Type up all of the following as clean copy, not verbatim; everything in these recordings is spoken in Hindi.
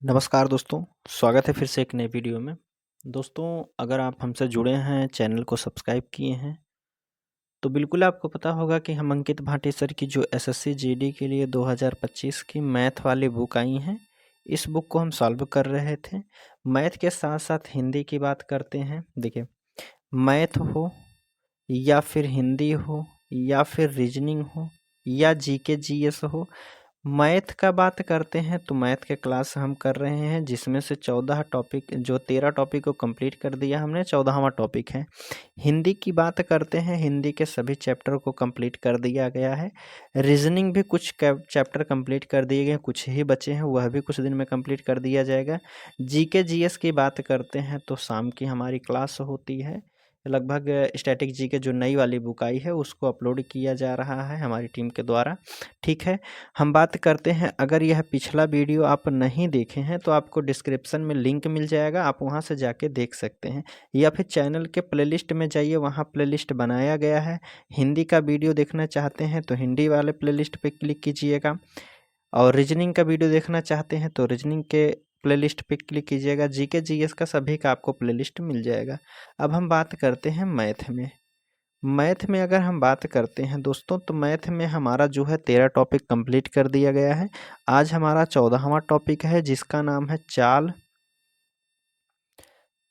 नमस्कार दोस्तों, स्वागत है फिर से एक नए वीडियो में। दोस्तों, अगर आप हमसे जुड़े हैं, चैनल को सब्सक्राइब किए हैं, तो बिल्कुल आपको पता होगा कि हम अंकित भाटी सर की जो एसएससी जीडी के लिए 2025 की मैथ वाली बुक आई हैं, इस बुक को हम सॉल्व कर रहे थे। मैथ के साथ-साथ हिंदी की बात करते हैं। देखिए, मैथ हो या फिर हिंदी हो या फिर रीजनिंग हो या जीके जीएस हो, मैथ का बात करते हैं तो मैथ के क्लास हम कर रहे हैं, जिसमें से 14 टॉपिक जो 13 टॉपिक को कंप्लीट कर दिया हमने, 14वां टॉपिक है। हिंदी की बात करते हैं, हिंदी के सभी चैप्टर को कंप्लीट कर दिया गया है। रीजनिंग भी कुछ चैप्टर कंप्लीट कर दिए गए, कुछ ही बचे हैं, वह भी कुछ दिन में कंप्लीट कर दिया जाएगा। जीके जीएस की बात करते हैं तो शाम की हमारी क्लास होती है। लगभग स्टैटिक जी के जो नई वाली बुक आई है उसको अपलोड किया जा रहा है हमारी टीम के द्वारा। ठीक है, हम बात करते हैं, अगर यह पिछला वीडियो आप नहीं देखे हैं तो आपको डिस्क्रिप्शन में लिंक मिल जाएगा, आप वहां से जाके देख सकते हैं, या फिर चैनल के प्लेलिस्ट में जाइए, वहां प्लेलिस्ट बनाया गया है। हिंदी का वीडियो देखना चाहते हैं तो हिंदी वाले प्लेलिस्ट पे क्लिक कीजिएगा, और रीजनिंग का वीडियो देखना चाहते हैं तो रीजनिंग के प्लेलिस्ट पे क्लिक कीजिएगा। जीके जीएस का सभी का आपको प्लेलिस्ट मिल जाएगा। अब हम बात करते हैं मैथ में। मैथ में अगर हम बात करते हैं दोस्तों, तो मैथ में हमारा जो है 13 टॉपिक कंप्लीट कर दिया गया है। आज हमारा 14वां टॉपिक है, जिसका नाम है चाल।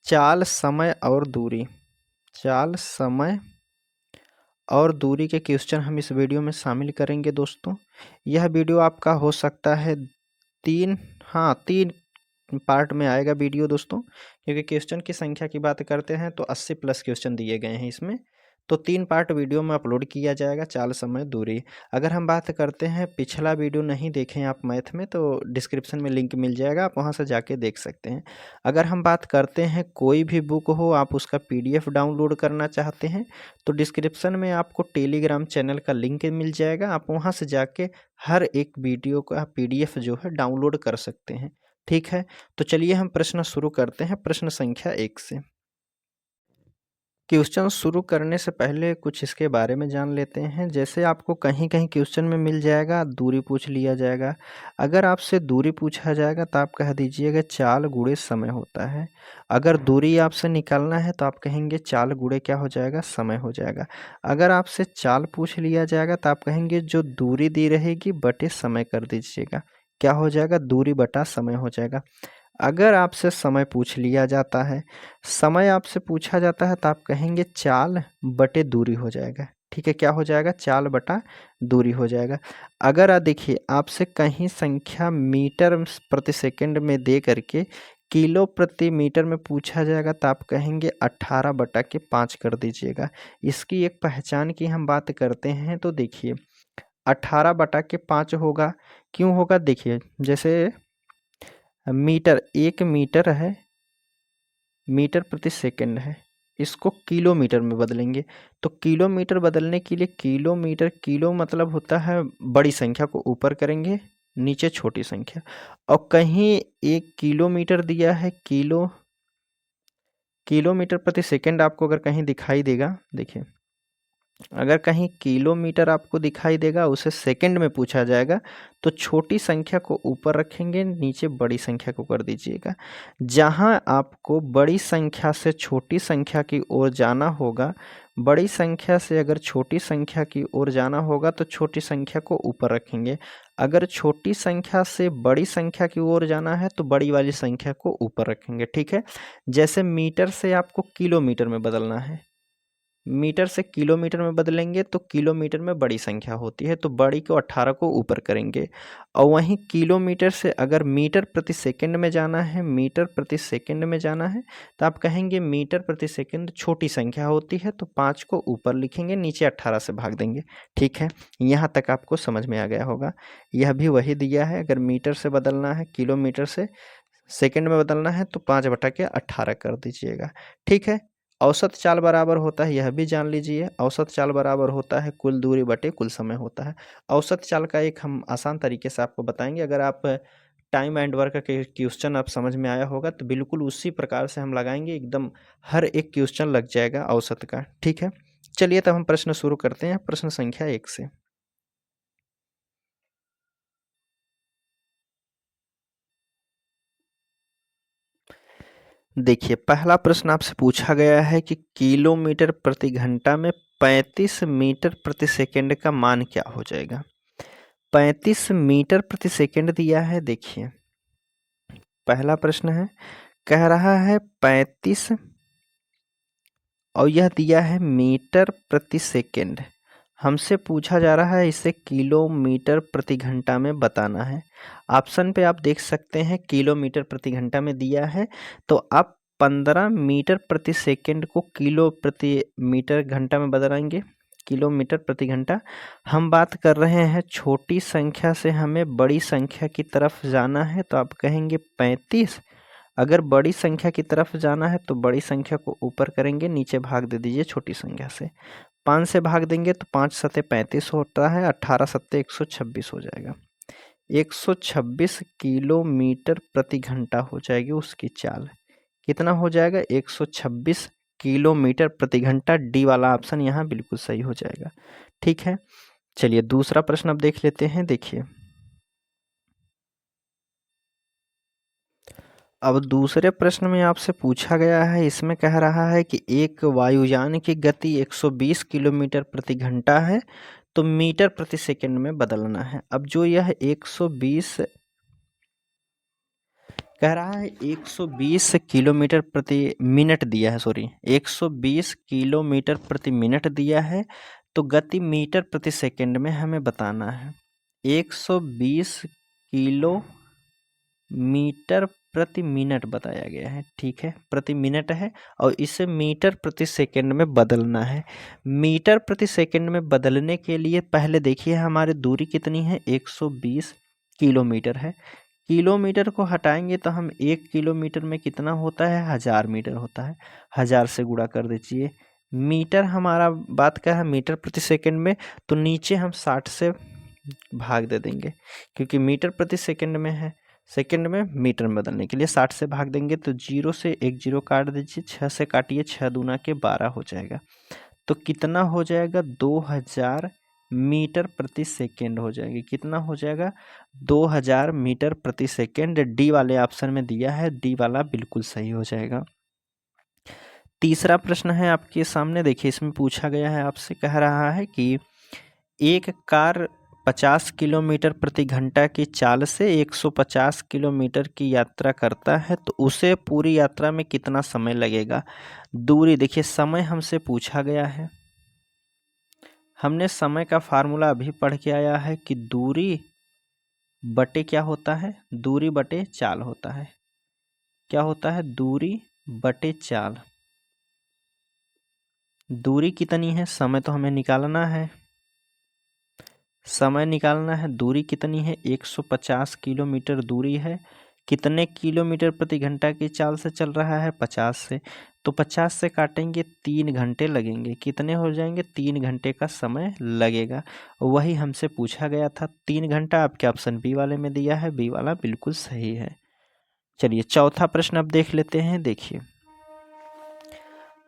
चाल, समय और दूरी। चाल, समय और दूरी के क्वेश्चन हम इस वीडियो में शामिल करेंगे दोस्तों। यह वीडियो आपका हो सकता है तीन पार्ट में आएगा वीडियो दोस्तों, क्योंकि क्वेश्चन की संख्या की बात करते हैं तो 80 प्लस क्वेश्चन दिए गए हैं इसमें, तो 3 पार्ट वीडियो में अपलोड किया जाएगा। चाल, समय, दूरी। अगर हम बात करते हैं, पिछला वीडियो नहीं देखें आप मैथ में तो डिस्क्रिप्शन में लिंक मिल जाएगा, आप वहां से जाके देख सकते हैं। अगर हम बात करते हैं, कोई भी बुक हो आप उसका पीडीएफ डाउनलोड करना चाहते हैं तो डिस्क्रिप्शन में आपको टेलीग्राम चैनल का लिंक मिल जाएगा, आप वहां से जाके हर एक वीडियो का पीडीएफ जो है डाउनलोड कर सकते हैं। ठीक है, तो चलिए हम प्रश्न शुरू करते हैं, प्रश्न संख्या 1 से। क्वेश्चन शुरू करने से पहले कुछ इसके बारे में जान लेते हैं। जैसे आपको कहीं-कहीं क्वेश्चन में मिल जाएगा, दूरी पूछ लिया जाएगा। अगर आपसे दूरी पूछा जाएगा तो आप कह दीजिएगा चाल गुणे समय होता है। अगर दूरी आपसे निकालना है तो आप कहेंगे चाल गुणे क्या हो जाएगा, समय हो जाएगा। अगर आपसे चाल पूछ लिया जाएगा तो आप कहेंगे जो दूरी दी रहेगी बटे समय कर दीजिएगा, क्या हो जाएगा, दूरी बटा समय हो जाएगा। अगर आपसे समय पूछ लिया जाता है, समय आपसे पूछा जाता है तो आप कहेंगे चाल बटे दूरी हो जाएगा। ठीक है, क्या हो जाएगा, चाल बटा दूरी हो जाएगा। अगर देखिए आपसे कहीं संख्या मीटर प्रति सेकंड में दे करके किलो प्रति मीटर में पूछा जाएगा तो आप कहेंगे 18 बटा के 5 कर दीजिएगा। इसकी एक पहचान की हम बात करते हैं तो देखिए 18 बटा के 5 होगा, क्यों होगा, देखिए जैसे मीटर, 1 मीटर है, मीटर प्रति सेकंड है, इसको किलोमीटर में बदलेंगे तो किलोमीटर बदलने के लिए किलोमीटर, किलो मतलब होता है बड़ी संख्या को ऊपर करेंगे, नीचे छोटी संख्या। और कहीं 1 किलोमीटर दिया है, किलोमीटर प्रति सेकंड आपको अगर कहीं दिखाई देगा, देखिए अगर कहीं किलोमीटर आपको दिखाई देगा, उसे सेकंड में पूछा जाएगा तो छोटी संख्या को ऊपर रखेंगे, नीचे बड़ी संख्या को कर दीजिएगा। जहां आपको बड़ी संख्या से छोटी संख्या की ओर जाना होगा, बड़ी संख्या से अगर छोटी संख्या की ओर जाना होगा तो छोटी संख्या को ऊपर रखेंगे। अगर छोटी संख्या से बड़ी संख्या की ओर जाना है तो बड़ी वाली संख्या को ऊपर रखेंगे। ठीक है, जैसे मीटर से आपको किलोमीटर में बदलना है, मीटर से किलोमीटर में बदलेंगे तो किलोमीटर में बड़ी संख्या होती है तो बड़ी को 18 को ऊपर करेंगे। और वहीं किलोमीटर से अगर मीटर प्रति सेकंड में जाना है, मीटर प्रति सेकंड में जाना है तो आप कहेंगे मीटर प्रति सेकंड छोटी संख्या होती है तो 5 को ऊपर लिखेंगे, नीचे 18 से भाग देंगे। ठीक है, यहाँ तक आपको समझ में आ गया होगा। यह भी वही दिया है, अगर मीटर से बदलना है, किलोमीटर से सेकंड में बदलना है तो 5 बटा के 18 कर दीजिएगा। ठीक है, औसत चाल बराबर होता है, यह भी जान लीजिए, औसत चाल बराबर होता है कुल दूरी बटे कुल समय होता है। औसत चाल का एक हम आसान तरीके से आपको बताएंगे, अगर आप टाइम एंड वर्क का क्वेश्चन आप समझ में आया होगा तो बिल्कुल उसी प्रकार से हम लगाएंगे, एकदम हर एक क्वेश्चन लग जाएगा औसत का। ठीक है, चलिए तब हम प्रश्न शुरू करते हैं, प्रश्न संख्या 1 से। देखिए पहला प्रश्न आपसे पूछा गया है कि किलोमीटर प्रति घंटा में 35 मीटर प्रति सेकंड का मान क्या हो जाएगा। 35 मीटर प्रति सेकंड दिया है। देखिए पहला प्रश्न है, कह रहा है 35 और यह दिया है मीटर प्रति सेकंड। हमसे पूछा जा रहा है इसे किलोमीटर प्रति घंटा में बताना है। ऑप्शन पे आप देख सकते हैं किलोमीटर प्रति घंटा में दिया है, तो आप 15 मीटर प्रति सेकंड को किलो प्रति मीटर घंटा में बदलेंगे। किलोमीटर प्रति घंटा। हम बात कर रहे हैं छोटी संख्या से हमें बड़ी संख्या की तरफ जाना है, तो आप कहेंगे 35। अगर बड़ी संख्या की तरफ जाना है तो बड़ी संख्या को ऊपर करेंगे, नीचे भाग दे दीजिए छोटी संख्या से। 5 से भाग देंगे तो 5 सत्ते 35 होता है, 18 सत्ते 126 हो जाएगा। 126 किलोमीटर प्रति घंटा हो जाएगी उसकी चाल। कितना हो जाएगा? 126 किलोमीटर प्रति घंटा। डी वाला ऑप्शन यहाँ बिल्कुल सही हो जाएगा। ठीक है, चलिए दूसरा प्रश्न अब देख लेते हैं। देखिए अब दूसरे प्रश्न में आपसे पूछा गया है, इसमें कह रहा है कि एक वायुयान की गति 120 किलोमीटर प्रति घंटा है, तो मीटर प्रति सेकंड में बदलना है। अब जो यह 120 कह रहा है 120 किलोमीटर प्रति मिनट दिया है, सॉरी 120 किलोमीटर प्रति मिनट दिया है, तो गति मीटर प्रति सेकंड में हमें बताना है। 120 किलो मीटर प्रति मिनट बताया गया है। ठीक है, प्रति मिनट है और इसे मीटर प्रति सेकंड में बदलना है। मीटर प्रति सेकंड में बदलने के लिए पहले देखिए हमारी दूरी कितनी है, 120 किलोमीटर है। किलोमीटर को हटाएंगे तो हम 1 किलोमीटर में कितना होता है, 1000 मीटर होता है। 1000 से गुणा कर दीजिए। मीटर हमारा बात का है मीटर प्रति सेकंड में, तो नीचे हम 60 से भाग दे देंगे, क्योंकि मीटर प्रति सेकंड में है, सेकंड में मीटर में बदलने के लिए 60 से भाग देंगे, तो 0 से 1 0 काट दीजिए, 6 से काटिए, 6 दूना के 12 हो जाएगा। तो कितना हो जाएगा, 2000 मीटर प्रति सेकंड हो जाएगी। कितना हो जाएगा, 2000 मीटर प्रति सेकंड। डी वाले ऑप्शन में दिया है, डी वाला बिल्कुल सही हो जाएगा। तीसरा प्रश्न है आपके सामने, देखिए इसमें पूछा गया है आपसे, कह रहा है कि एक कार 50 किलोमीटर प्रति घंटा की चाल से 150 किलोमीटर की यात्रा करता है, तो उसे पूरी यात्रा में कितना समय लगेगा। दूरी देखिए, समय हमसे पूछा गया है, हमने समय का फार्मूला अभी पढ़ के आया है कि दूरी बटे क्या होता है, दूरी बटे चाल होता है। क्या होता है, दूरी बटे चाल। दूरी कितनी है, समय तो हमें निकालना है, समय निकालना है। दूरी कितनी है, 150 किलोमीटर दूरी है। कितने किलोमीटर प्रति घंटा की चाल से चल रहा है, 50 से। तो 50 से काटेंगे, 3 घंटे लगेंगे। कितने हो जाएंगे, 3 घंटे का समय लगेगा। वही हमसे पूछा गया था, 3 घंटा आपके ऑप्शन बी वाले में दिया है, बी वाला बिल्कुल सही है। चलिए चौथा प्रश्न अब देख लेते हैं। देखिए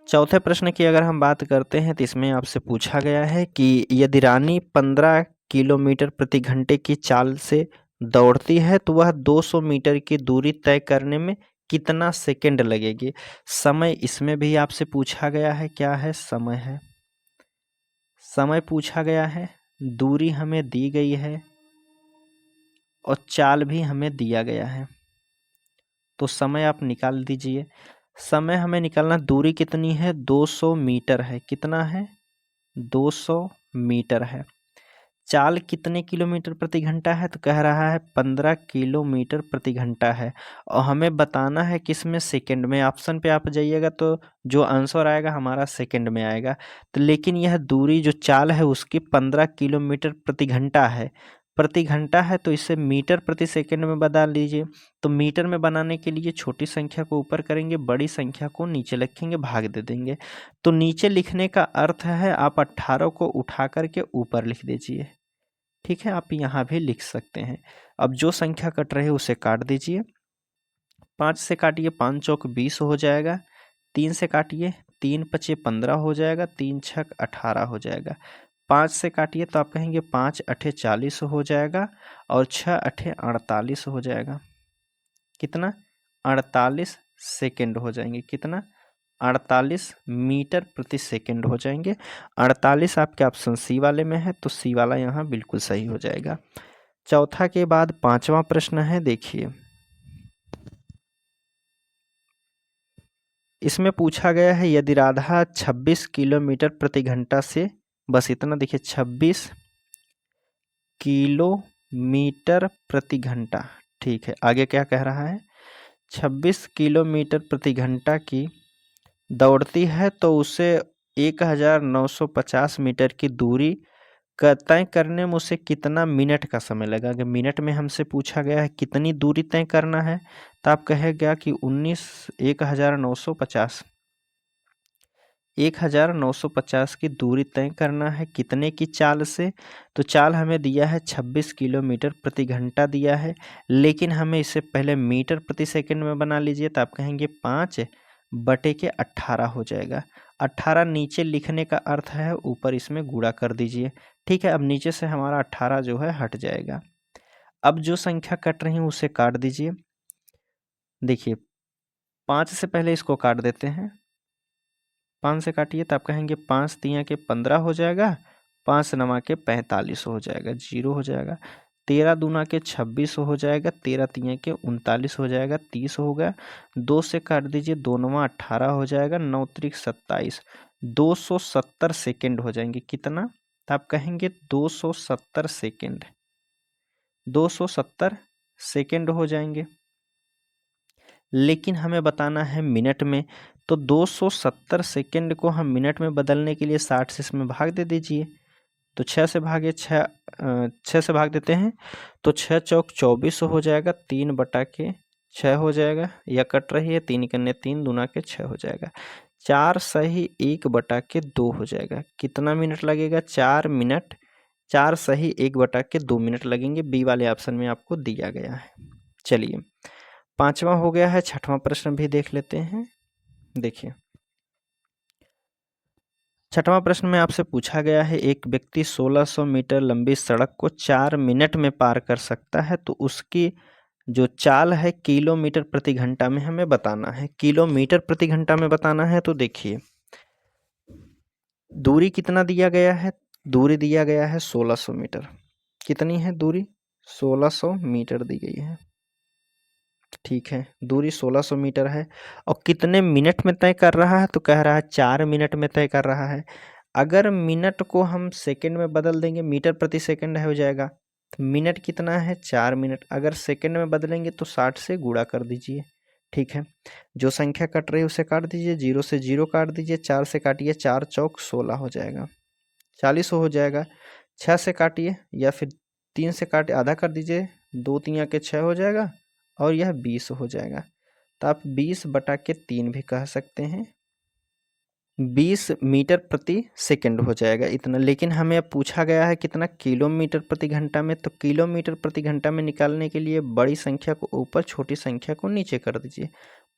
चौथे प्रश्न की अगर हम बात करते हैं तो इसमें आपसे पूछा गया है कि यदि रानी 15 किलोमीटर प्रति घंटे की चाल से दौड़ती है तो वह 200 मीटर की दूरी तय करने में कितना सेकंड लगेगी। समय इसमें भी आपसे पूछा गया है, क्या है, समय है। समय पूछा गया है, दूरी हमें दी गई है और चाल भी हमें दिया गया है, तो समय आप निकाल दीजिए। समय हमें निकालना, दूरी कितनी है, 200 मीटर है। कितना है, 200 मीटर है। चाल कितने किलोमीटर प्रति घंटा है, तो कह रहा है 15 किलोमीटर प्रति घंटा है, और हमें बताना है किस में, सेकंड में। ऑप्शन पे आप जाइएगा तो जो आंसर आएगा हमारा सेकंड में आएगा। तो लेकिन यह दूरी जो चाल है उसकी 15 किलोमीटर प्रति घंटा है, प्रति घंटा है, तो इसे मीटर प्रति सेकंड में बदल लीजिए। तो मीटर में बनाने के लिए छोटी संख्या को ऊपर करेंगे, बड़ी संख्या को नीचे लिखेंगे, भाग दे देंगे। तो नीचे लिखने का अर्थ है आप 18 को उठा करके ऊपर लिख दीजिए। ठीक है, आप यहाँ भी लिख सकते हैं। अब जो संख्या कट रही है उसे काट दीजिए। 5 से काटिए, 5 चौक 20 हो जाएगा। 3 से काटिए, 3 पचे 15 हो जाएगा। 3 छक 18 हो जाएगा। 5 से काटिए तो आप कहेंगे 5 अठे 40 हो जाएगा और 6 अठे 48 हो जाएगा। कितना, 48 सेकेंड हो जाएंगे। कितना? 48 मीटर प्रति सेकेंड हो जाएंगे। 48 आपके ऑप्शन सी वाले में है, तो सी वाला यहाँ बिल्कुल सही हो जाएगा। चौथा के बाद पांचवा प्रश्न है, देखिए इसमें पूछा गया है यदि राधा 26 किलोमीटर प्रति घंटा से, बस इतना देखिए 26 किलोमीटर प्रति घंटा, ठीक है। आगे क्या कह रहा है? 26 किलोमीटर प्रति घंटा की दौड़ती है तो उसे 1950 मीटर की दूरी तय करने में उसे कितना मिनट का समय लगा। अगर मिनट में हमसे पूछा गया है कितनी दूरी तय करना है, तो आप कहेगा कि 1950 की दूरी तय करना है कितने की चाल से। तो चाल हमें दिया है 26 किलोमीटर प्रति घंटा दिया है, लेकिन हमें इसे पहले मीटर प्रति सेकंड में बना लीजिए, तो आप कहेंगे 5/18 हो जाएगा। 18 नीचे लिखने का अर्थ है ऊपर इसमें गुणा कर दीजिए, ठीक है। अब नीचे से हमारा 18 जो है हट जाएगा। अब जो संख्या कट रही है उसे काट दीजिए। देखिए 5 से पहले इसको काट देते हैं, 5 से काटिए तो आप कहेंगे 5 तिया के 15 हो जाएगा, 5 नवा के 45 हो जाएगा, 0 हो जाएगा। 13 दूना के 26 हो जाएगा, 13 तिया के 39 हो जाएगा, 30 हो गया। 2 से काट दीजिए, 2 नवा 18 हो जाएगा, 9 त्रिक 27, 270 सेकेंड हो जाएंगे। कितना? तो आप कहेंगे 270 सेकेंड, 270 सेकेंड हो जाएंगे। लेकिन हमें बताना है मिनट में, तो 270 सेकेंड को हम मिनट में बदलने के लिए 60 से इसमें भाग दे दीजिए। तो 6 से भागे 6, 6 से भाग देते हैं तो 6 चौक 24 हो जाएगा, 3/6 हो जाएगा। या कट रही है 3 कन्ने 3 दूना के 6 हो जाएगा। 4 सही 1/2 हो जाएगा। कितना मिनट लगेगा? 4 मिनट, 4 सही 1/2 मिनट लगेंगे। बी वाले ऑप्शन में आपको दिया गया है। चलिए पांचवा हो गया है, छठवां प्रश्न भी देख लेते हैं। देखिए छठवां प्रश्न में आपसे पूछा गया है एक व्यक्ति 1600 मीटर लंबी सड़क को 4 मिनट में पार कर सकता है, तो उसकी जो चाल है किलोमीटर प्रति घंटा में हमें बताना है। किलोमीटर प्रति घंटा में बताना है, तो देखिए दूरी कितना दिया गया है? दूरी दिया गया है 1600 मीटर। कितनी है दूरी? 1600 मीटर दी गई है, ठीक है। दूरी 1600 मीटर है और कितने मिनट में तय कर रहा है? तो कह रहा है 4 मिनट में तय कर रहा है। अगर मिनट को हम सेकंड में बदल देंगे, मीटर प्रति सेकंड हो जाएगा, तो मिनट कितना है? 4 मिनट। अगर सेकंड में बदलेंगे तो 60 से गुणा कर दीजिए, ठीक है। जो संख्या कट रही है उसे काट दीजिए, 0 से 0 काट दीजिए, 4 से काटिए, 4 चौक 16 हो जाएगा, 40 हो जाएगा। 6 से काटिए या फिर 3 से काट आधा कर दीजिए, 2 तिया के 6 हो जाएगा और यह 20 हो जाएगा। तो आप 20/3 भी कह सकते हैं, 20 मीटर प्रति सेकंड हो जाएगा इतना। लेकिन हमें अब पूछा गया है कितना? किलोमीटर प्रति घंटा में। तो किलोमीटर प्रति घंटा में निकालने के लिए बड़ी संख्या को ऊपर, छोटी संख्या को नीचे कर दीजिए।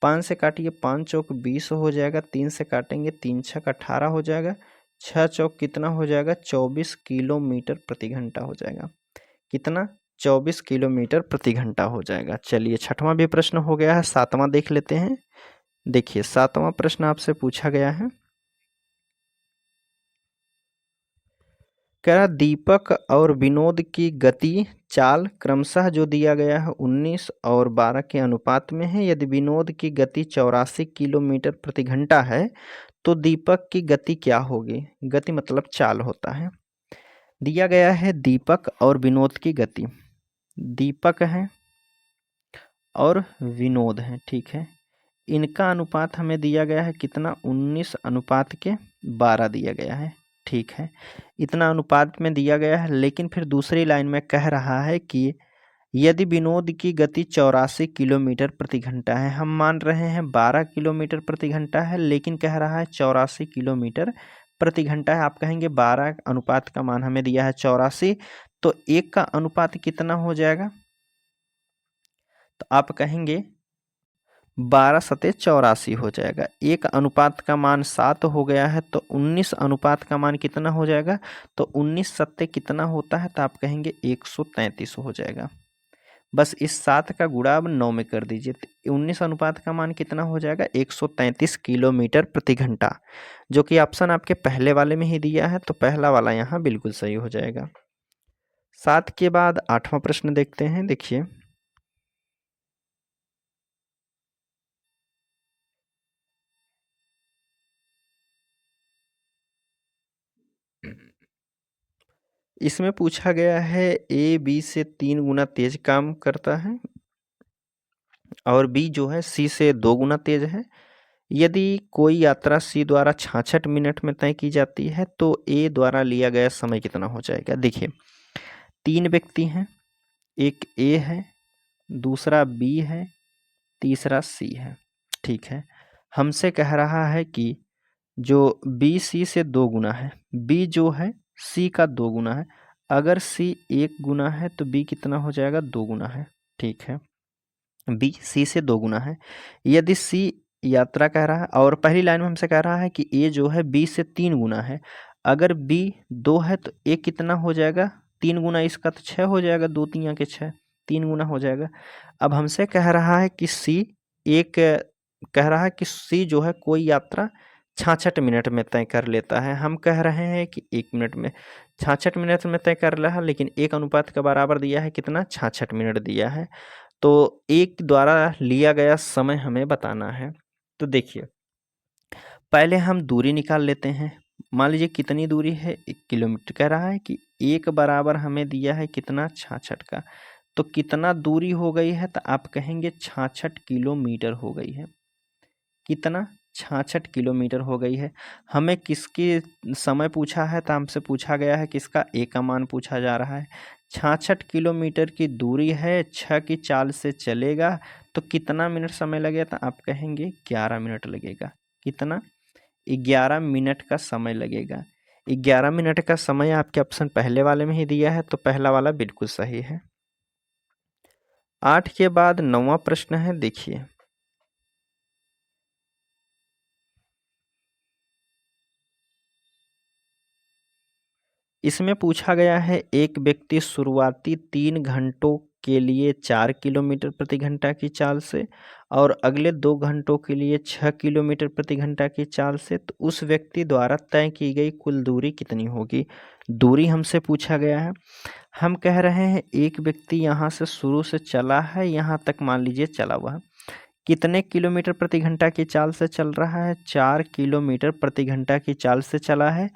5 से काटिए, 5 चौक 20 हो जाएगा, 3 से काटेंगे, 3 छक 18 हो जाएगा, 6 चौक कितना हो जाएगा? 24 किलोमीटर प्रति घंटा हो जाएगा। कितना? 24 किलोमीटर प्रति घंटा हो जाएगा। चलिए छठवां भी प्रश्न हो गया है, सातवां देख लेते हैं। देखिए सातवां प्रश्न आपसे पूछा गया है, कह रहा दीपक और विनोद की गति चाल क्रमशः जो दिया गया है 19 और 12 के अनुपात में है। यदि विनोद की गति 84 किलोमीटर प्रति घंटा है तो दीपक की गति क्या होगी? गति मतलब चाल होता है। दिया गया है दीपक और विनोद की गति, दीपक है और विनोद है, ठीक है। इनका अनुपात हमें दिया गया है कितना? 19/12 दिया गया है, ठीक है। इतना अनुपात में दिया गया है, लेकिन फिर दूसरी लाइन में कह रहा है कि यदि विनोद की गति 84 किलोमीटर प्रति घंटा है, हम मान रहे हैं 12 किलोमीटर प्रति घंटा है, लेकिन कह रहा है 84 किलोमीटर प्रति घंटा है। आप कहेंगे 12 अनुपात का मान हमें दिया है 84, तो 1 का अनुपात कितना हो जाएगा? तो आप कहेंगे 12 सते 84 हो जाएगा। 1 अनुपात का मान 7 हो गया है, तो 19 अनुपात का मान कितना हो जाएगा? तो 19 सत्ते कितना होता है? तो आप कहेंगे 133 हो जाएगा। बस इस 7 का गुणा अब 9 में कर दीजिए, तो 19 अनुपात का मान कितना हो जाएगा, 133 किलोमीटर प्रति घंटा, जो कि ऑप्शन आपके पहले वाले में ही दिया है, तो पहला वाला यहाँ बिल्कुल सही हो जाएगा। 7 के बाद 8वां प्रश्न देखते हैं। देखिए, इसमें पूछा गया है ए बी से 3 गुना तेज काम करता है और बी जो है सी से 2 गुना तेज है। यदि कोई यात्रा सी द्वारा 66 मिनट में तय की जाती है तो ए द्वारा लिया गया समय कितना हो जाएगा। देखिए, 3 व्यक्ति हैं, एक ए है, दूसरा बी है, तीसरा सी है। ठीक है, हमसे कह रहा है कि जो बी सी से 2 गुना है, बी जो है सी का 2 गुना है। अगर सी 1 गुना है तो बी कितना हो जाएगा, 2 गुना है। ठीक है, बी सी से 2 गुना है। यदि सी यात्रा कह रहा है और पहली लाइन में हमसे कह रहा है कि ए जो है बी से 3 गुना है। अगर बी 2 है तो ए कितना हो जाएगा, 3 गुना इसका तो 6 हो जाएगा, 2 3 के 6, 3 गुना हो जाएगा। अब हमसे कह रहा है कि सी एक कह रहा है कि सी जो है कोई यात्रा 66 मिनट में तय कर लेता है। हम कह रहे हैं कि 1 मिनट में, 66 मिनट में तय कर रहा है, लेकिन 1 अनुपात का बराबर दिया है कितना, 66 मिनट दिया है। तो एक द्वारा लिया गया समय हमें बताना है। तो देखिए, पहले हम दूरी निकाल लेते हैं। मान लीजिए कितनी दूरी है, 1 किलोमीटर कह रहा है कि 1 बराबर हमें दिया है कितना, 66 का। तो कितना दूरी हो गई है, तो आप कहेंगे 66 किलोमीटर हो गई है। कितना, 66 किलोमीटर हो गई है। हमें किसकी समय पूछा है, तो हमसे पूछा गया है किसका, ए का मान पूछा जा रहा है। 66 किलोमीटर की दूरी है, 6 की चाल से चलेगा तो कितना मिनट समय लगेगा, तो आप कहेंगे 11 मिनट लगेगा। कितना, 11 मिनट का समय लगेगा। 11 मिनट का समय आपके ऑप्शन पहले वाले में ही दिया है, तो पहला वाला बिल्कुल सही है। 8 के बाद 9वां प्रश्न है। देखिए, इसमें पूछा गया है एक व्यक्ति शुरुआती 3 घंटों के लिए 4 किलोमीटर प्रति घंटा की चाल से और अगले 2 घंटों के लिए 6 किलोमीटर प्रति घंटा की चाल से, तो उस व्यक्ति द्वारा तय की गई कुल दूरी कितनी होगी। दूरी हमसे पूछा गया है। हम कह रहे हैं एक व्यक्ति यहाँ से शुरू से चला है, यहाँ तक मान लीजिए चला हुआ है, कितने किलोमीटर प्रति घंटा की चाल से चल रहा है, 4 किलोमीटर प्रति घंटा की चाल से चला है,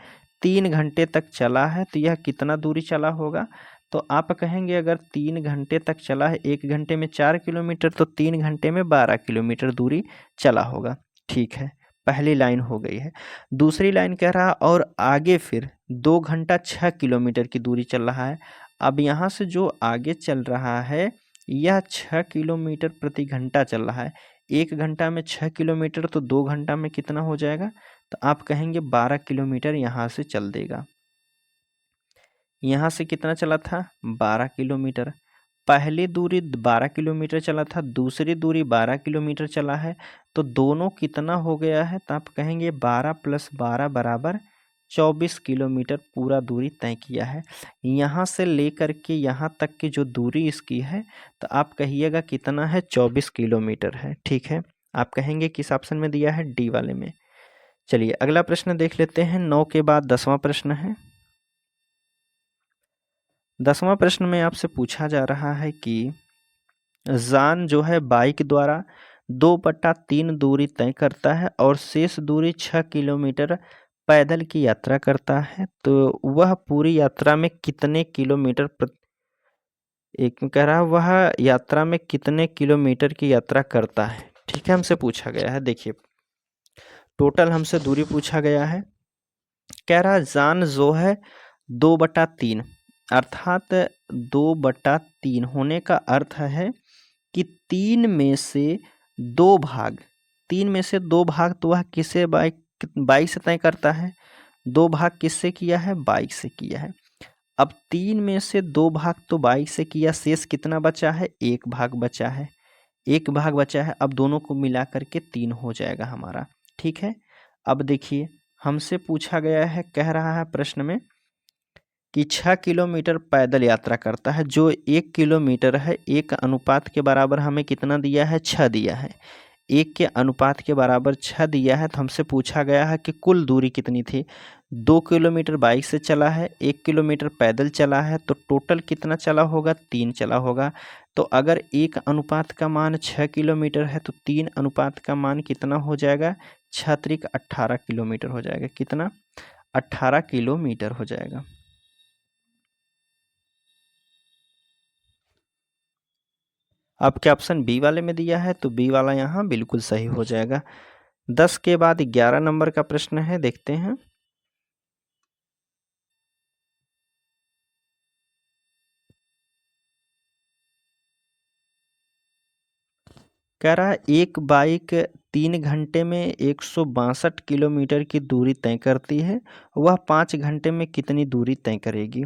3 घंटे तक चला है, तो यह कितना दूरी चला होगा। तो आप कहेंगे अगर 3 घंटे तक चला है, 1 घंटे में 4 किलोमीटर, तो 3 घंटे में 12 किलोमीटर दूरी चला होगा। ठीक है, पहली लाइन हो गई है। दूसरी लाइन कह रहा और आगे फिर 2 घंटा 6 किलोमीटर की दूरी चल रहा है। अब यहाँ से जो आगे चल रहा है यह 6 किलोमीटर प्रति घंटा चल रहा है। 1 घंटा में 6 किलोमीटर, तो 2 घंटा में कितना हो जाएगा, तो आप कहेंगे 12 किलोमीटर यहाँ से चल देगा। यहाँ से कितना चला था, 12 किलोमीटर। पहली दूरी 12 किलोमीटर चला था, दूसरी दूरी 12 किलोमीटर चला है, तो दोनों कितना हो गया है, तो आप कहेंगे 12 + 12 बराबर 24 किलोमीटर पूरा दूरी तय किया है। यहाँ से लेकर के यहाँ तक की जो दूरी इसकी है, तो आप कहिएगा कितना है, 24 किलोमीटर है। ठीक है, आप कहेंगे किस ऑप्शन में दिया है, डी वाले में। चलिए अगला प्रश्न देख लेते हैं। 9 के बाद 10वां प्रश्न है। 10वां प्रश्न में आपसे पूछा जा रहा है कि जान जो है बाइक द्वारा 2/3 दूरी तय करता है और शेष दूरी 6 किलोमीटर पैदल की यात्रा करता है, तो वह पूरी यात्रा में कितने किलोमीटर एक कह रहा है वह यात्रा में कितने किलोमीटर की यात्रा करता है। ठीक है, हमसे पूछा गया है। देखिए, टोटल हमसे दूरी पूछा गया है। कह रहा है जान जो है 2/3, अर्थात 2/3 होने का अर्थ है कि 3 में से 2 भाग, 3 में से 2 भाग तो वह किसे बाइक से तय करता है, 2 भाग किससे किया है, बाइक से किया है। अब 3 में से 2 भाग तो बाइक से किया, शेष कितना बचा है, 1 भाग बचा है। 1 भाग बचा है, अब दोनों को मिला करके 3 हो जाएगा हमारा। ठीक है, अब देखिए हमसे पूछा गया है, कह रहा है प्रश्न में कि 6 किलोमीटर पैदल यात्रा करता है। जो 1 किलोमीटर है, 1 अनुपात के बराबर हमें कितना दिया है? 6 दिया है। 1 के अनुपात के बराबर 6 दिया है, तो हमसे पूछा गया है कि कुल दूरी कितनी थी। 2 किलोमीटर बाइक से चला है, 1 किलोमीटर पैदल चला है, तो टोटल कितना चला होगा? 3 चला होगा। तो अगर 1 अनुपात का मान 6 किलोमीटर है, तो 3 अनुपात का मान कितना हो जाएगा? 6 त्रिक 18 किलोमीटर हो जाएगा। कितना? 18 किलोमीटर हो जाएगा। आपके ऑप्शन बी वाले में दिया है, तो बी वाला यहाँ बिल्कुल सही हो जाएगा। 10 के बाद 11 नंबर का प्रश्न है, देखते हैं। कह रहा है एक बाइक 3 घंटे में 162 किलोमीटर की दूरी तय करती है, वह 5 घंटे में कितनी दूरी तय करेगी?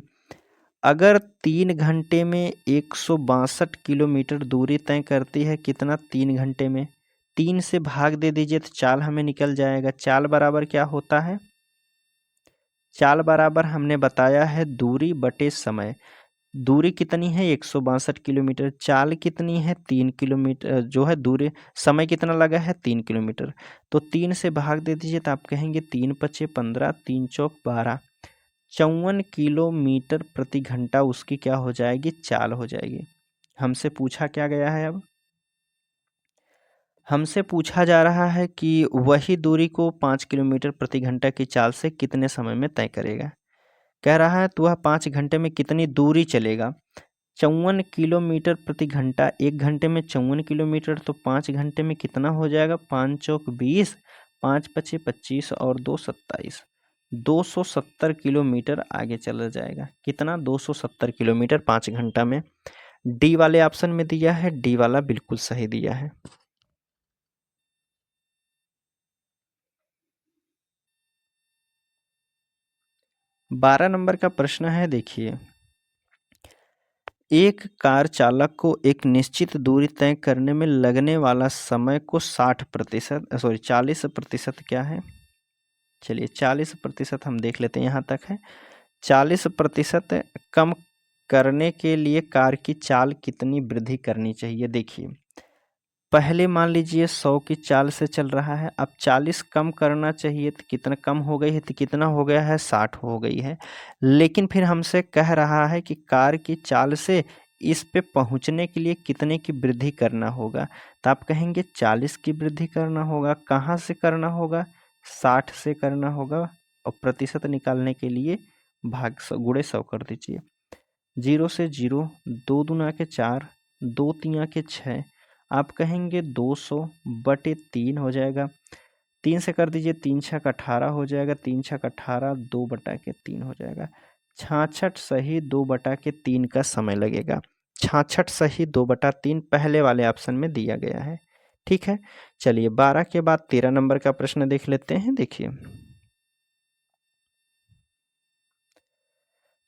अगर 3 घंटे में 162 किलोमीटर दूरी तय करती है, कितना? 3 घंटे में 3 से भाग दे दीजिए तो चाल हमें निकल जाएगा। चाल बराबर क्या होता है? चाल बराबर हमने बताया है दूरी बटे समय। दूरी कितनी है? 162 किलोमीटर। चाल कितनी है? 3 किलोमीटर जो है दूरी। समय कितना लगा है? 3 किलोमीटर। तो 3 से भाग दे दीजिए तो आप कहेंगे 3 पचे 15, 3 चौक 12, 54 किलोमीटर प्रति घंटा उसकी क्या हो जाएगी? चाल हो जाएगी। हमसे पूछा क्या गया है? अब हमसे पूछा जा रहा है कि वही दूरी को 5 किलोमीटर प्रति घंटा की चाल से कितने समय में तय करेगा। कह रहा है तो वह 5 घंटे में कितनी दूरी चलेगा? 54 किलोमीटर प्रति घंटा। 1 घंटे में 54 किलोमीटर, तो 5 घंटे में कितना हो जाएगा? 5 चौक 20, 5 पचे 25 और 2 27, 270 किलोमीटर आगे चला जाएगा। कितना? 270 किलोमीटर 5 घंटा में। डी वाले ऑप्शन में दिया है, डी वाला बिल्कुल सही दिया है। 12 नंबर का प्रश्न है, देखिए। एक कार चालक को एक निश्चित दूरी तय करने में लगने वाला समय को 40% क्या है? चलिए 40% हम देख लेते हैं, यहाँ तक है। 40% कम करने के लिए कार की चाल कितनी वृद्धि करनी चाहिए? देखिए, पहले मान लीजिए 100 की चाल से चल रहा है, अब 40 कम करना चाहिए तो कितना कम हो गई है? तो कितना हो गया है? 60 हो गई है। लेकिन फिर हमसे कह रहा है कि कार की चाल से इस पे पहुंचने के लिए कितने की वृद्धि करना होगा? तो आप कहेंगे 40 की वृद्धि करना होगा। कहाँ से करना होगा? 60 से करना होगा। और प्रतिशत निकालने के लिए गुणे 100 कर दीजिए। 0 से 0, 2 दूना के 4, 2 तिया के 6, आप कहेंगे 200 बटे 3 हो जाएगा। 3 से कर दीजिए, 3 छक 18 हो जाएगा। 3 छक 18, 2 बटा के 3 हो जाएगा। 66 सही 2 बटा के 3 का समय लगेगा। 66 सही 2 बटा 3 पहले वाले ऑप्शन में दिया गया है। ठीक है, चलिए 12 के बाद 13 नंबर का प्रश्न देख लेते हैं। देखिए,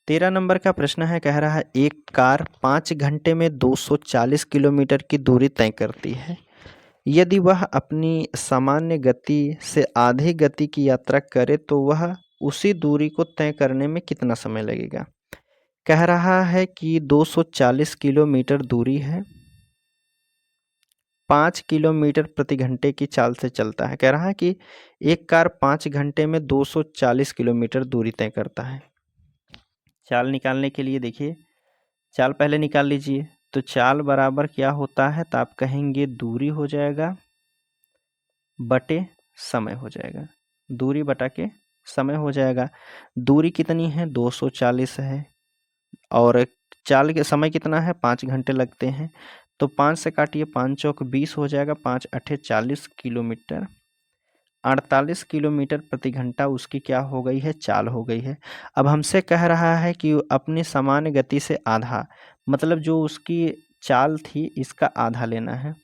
13 नंबर का प्रश्न है, कह रहा है एक कार 5 घंटे में 240 किलोमीटर की दूरी तय करती है। यदि वह अपनी सामान्य गति से आधी गति की यात्रा करे तो वह उसी दूरी को तय करने में कितना समय लगेगा? कह रहा है कि 240 किलोमीटर दूरी है, 5 किलोमीटर प्रति घंटे की चाल से चलता है। कह रहा है कि एक कार 5 घंटे में 240 किलोमीटर दूरी तय करता है। चाल निकालने के लिए देखिए, चाल पहले निकाल लीजिए। तो चाल बराबर क्या होता है? तो आप कहेंगे दूरी हो जाएगा बटे समय हो जाएगा। दूरी बटा के समय हो जाएगा। दूरी कितनी है? 240 है, और चाल के समय कितना है? 5 घंटे लगते हैं। तो 5 से काटिए, 5 चौक 20 हो जाएगा। 5 अठे 40 किलोमीटर, 48 किलोमीटर प्रति घंटा उसकी क्या हो गई है? चाल हो गई है। अब हमसे कह रहा है कि अपनी सामान्य गति से आधा, मतलब जो उसकी चाल थी इसका आधा लेना है।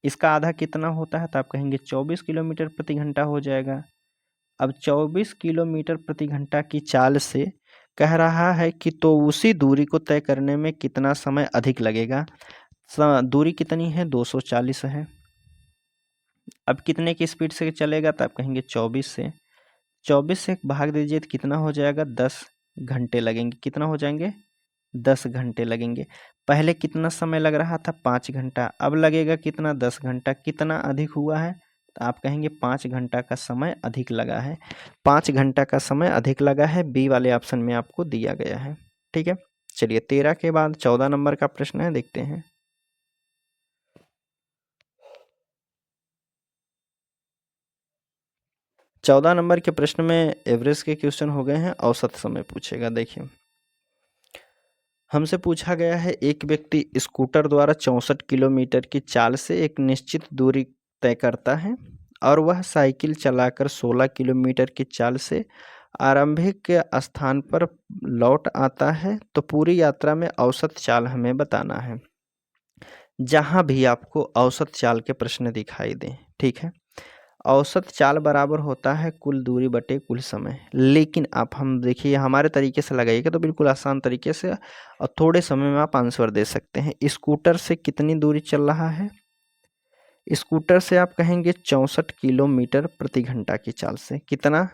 इसका आधा कितना होता है? तो आप कहेंगे 24 किलोमीटर प्रति घंटा हो जाएगा। अब 24 किलोमीटर प्रति घंटा की चाल से कह रहा है कि तो उसी दूरी को तय करने में कितना समय अधिक लगेगा? दूरी कितनी है? 240 है। अब कितने की स्पीड से चलेगा? तो आप कहेंगे 24 से। 24 से भाग दीजिए तो कितना हो जाएगा? 10। घंटे लगेंगे। कितना हो जाएंगे? 10 घंटे लगेंगे। पहले कितना समय लग रहा था? 5 घंटा। अब लगेगा कितना? 10 घंटा। कितना अधिक हुआ है? तो आप कहेंगे 5 घंटा का समय अधिक लगा है। 5 घंटा का समय अधिक लगा है, बी वाले ऑप्शन में आपको दिया गया है। ठीक है, चलिए 13 के बाद 14 नंबर का प्रश्न है, देखते हैं। 14 नंबर के प्रश्न में एवरेज के क्वेश्चन हो गए हैं, औसत समय पूछेगा। देखिए, हमसे पूछा गया है, एक व्यक्ति स्कूटर द्वारा 64 किलोमीटर की चाल से एक निश्चित दूरी तय करता है और वह साइकिल चलाकर 16 किलोमीटर की चाल से आरंभिक के स्थान पर लौट आता है, तो पूरी यात्रा में औसत चाल हमें बताना है। जहाँ भी आपको औसत चाल के प्रश्न दिखाई दें, ठीक है, औसत चाल बराबर होता है कुल दूरी बटे कुल समय। लेकिन आप हम देखिए हमारे तरीके से लगाइएगा तो बिल्कुल आसान तरीके से और थोड़े समय में आप आंसर दे सकते हैं। स्कूटर से कितनी दूरी चल रहा है? स्कूटर से आप कहेंगे 64 किलोमीटर प्रति घंटा की चाल से। कितना?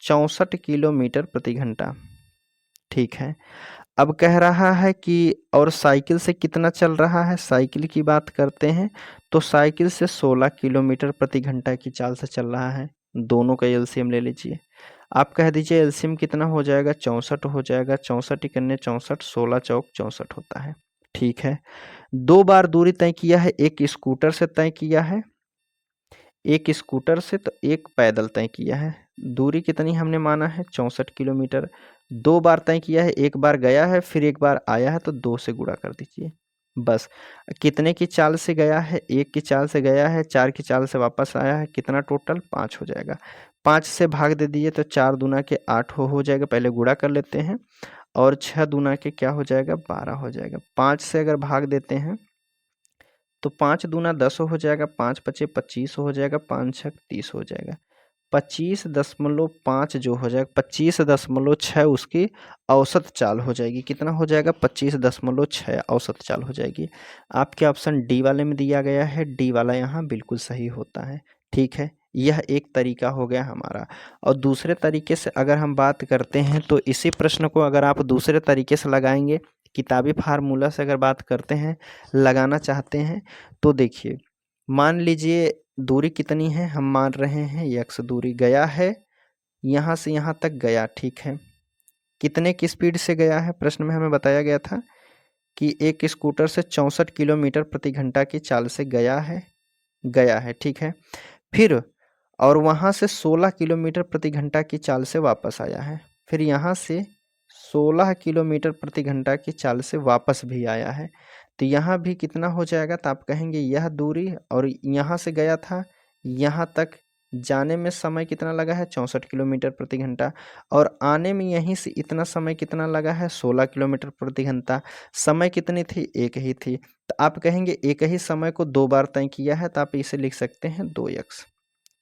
64 किलोमीटर प्रति घंटा। ठीक है, अब कह रहा है कि और साइकिल से कितना चल रहा है? साइकिल की बात करते हैं तो साइकिल से 16 किलोमीटर प्रति घंटा की चाल से चल रहा है। दोनों का एलसीएम ले लीजिए। आप कह दीजिए एलसीएम कितना हो जाएगा? 64 हो जाएगा। 64 इकन्ने 64, 16 चौक 64 होता है। ठीक है, 2 बार दूरी तय किया है। एक स्कूटर से तय किया है, एक स्कूटर से, तो एक पैदल तय किया है। दूरी कितनी हमने माना है? 64 किलोमीटर। 2 बार तय किया है, एक बार गया है फिर एक बार आया है, तो 2 से गुणा कर दीजिए बस। कितने की चाल से गया है? 1 की चाल से गया है, 4 की चाल से वापस आया है। कितना टोटल? 5 हो जाएगा। 5 से भाग दे दीजिए तो 4 दूना के 8 हो जाएगा। पहले गुणा कर लेते हैं। और 6 दूना के क्या हो जाएगा? 12 हो जाएगा। 5 से अगर भाग देते हैं तो 5 दूना 10 हो जाएगा, 5 पचे 25 हो जाएगा, 5 छक 30 हो जाएगा। 25.5 जो हो जाएगा, 25.6 उसकी औसत चाल हो जाएगी। कितना हो जाएगा? 25.6 औसत चाल हो जाएगी। आपके ऑप्शन डी वाले में दिया गया है, डी वाला यहाँ बिल्कुल सही होता है। ठीक है, यह एक तरीका हो गया हमारा। और दूसरे तरीके से अगर हम बात करते हैं तो इसी प्रश्न को अगर आप दूसरे तरीके से लगाएंगे, किताबी फार्मूला से अगर बात करते हैं, लगाना चाहते हैं, तो देखिए, मान लीजिए दूरी कितनी है? हम मान रहे हैं यक्स दूरी गया है, यहाँ से यहाँ तक गया। ठीक है, कितने की स्पीड से गया है? प्रश्न में हमें बताया गया था कि एक स्कूटर से 64 किलोमीटर प्रति घंटा की चाल से गया है। ठीक है, फिर और वहाँ से 16 किलोमीटर प्रति घंटा की चाल से वापस आया है। फिर यहाँ से 16 किलोमीटर प्रति घंटा की चाल से वापस भी आया है। तो यहाँ भी कितना हो जाएगा? तो आप कहेंगे यह दूरी, और यहाँ से गया था यहाँ तक, जाने में समय कितना लगा है? 64 किलोमीटर प्रति घंटा। और आने में यहीं से इतना समय कितना लगा है? 16 किलोमीटर प्रति घंटा। समय कितनी थी? एक ही थी। तो आप कहेंगे एक ही समय को 2 बार तय किया है, तो आप इसे लिख सकते हैं 2x।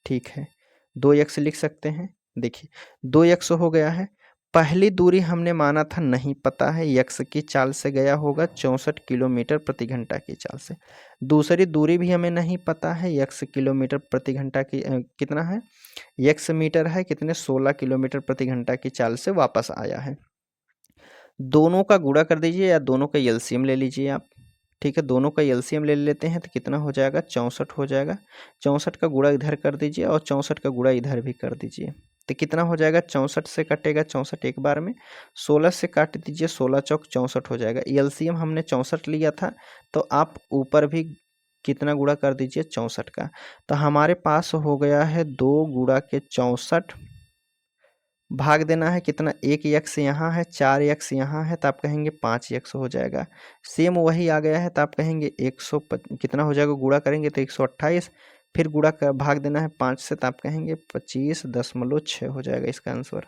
ठीक है, 2x लिख सकते हैं। देखिए 2x हो गया है। पहली दूरी हमने माना था नहीं पता है, यक्स की चाल से गया होगा 64 किलोमीटर प्रति घंटा की चाल से। दूसरी दूरी भी हमें नहीं पता है, यक्स किलोमीटर प्रति घंटा की कितना है? यक्स मीटर है, कितने? 16 किलोमीटर प्रति घंटा की चाल से वापस आया है। दोनों का गुणा कर दीजिए या दोनों का एलसीएम ले लीजिए आप। ठीक है, दोनों का एलसीएम ले लेते हैं तो कितना हो जाएगा? 64 हो जाएगा। 64 का गुणा इधर कर दीजिए और 64 का गुणा इधर भी कर दीजिए, तो कितना हो जाएगा? 64 से कटेगा 64 एक बार में, 16 से काट दीजिए, 16 चौक 64 हो जाएगा। एलसीएम हमने 64 लिया था, तो आप ऊपर भी कितना गुणा कर दीजिए? 64 का। तो हमारे पास हो गया है 2 गुणा के 64, भाग देना है कितना? 1 यक्स यहाँ है, 4 यक्स यहाँ है, तो आप कहेंगे 5 यक्स हो जाएगा। सेम वही आ गया है, तो आप कहेंगे 100 कितना हो जाएगा? गुणा करेंगे तो 128, फिर गुणा कर भाग देना है 5 से, तो आप कहेंगे 25.6 हो जाएगा इसका आंसर।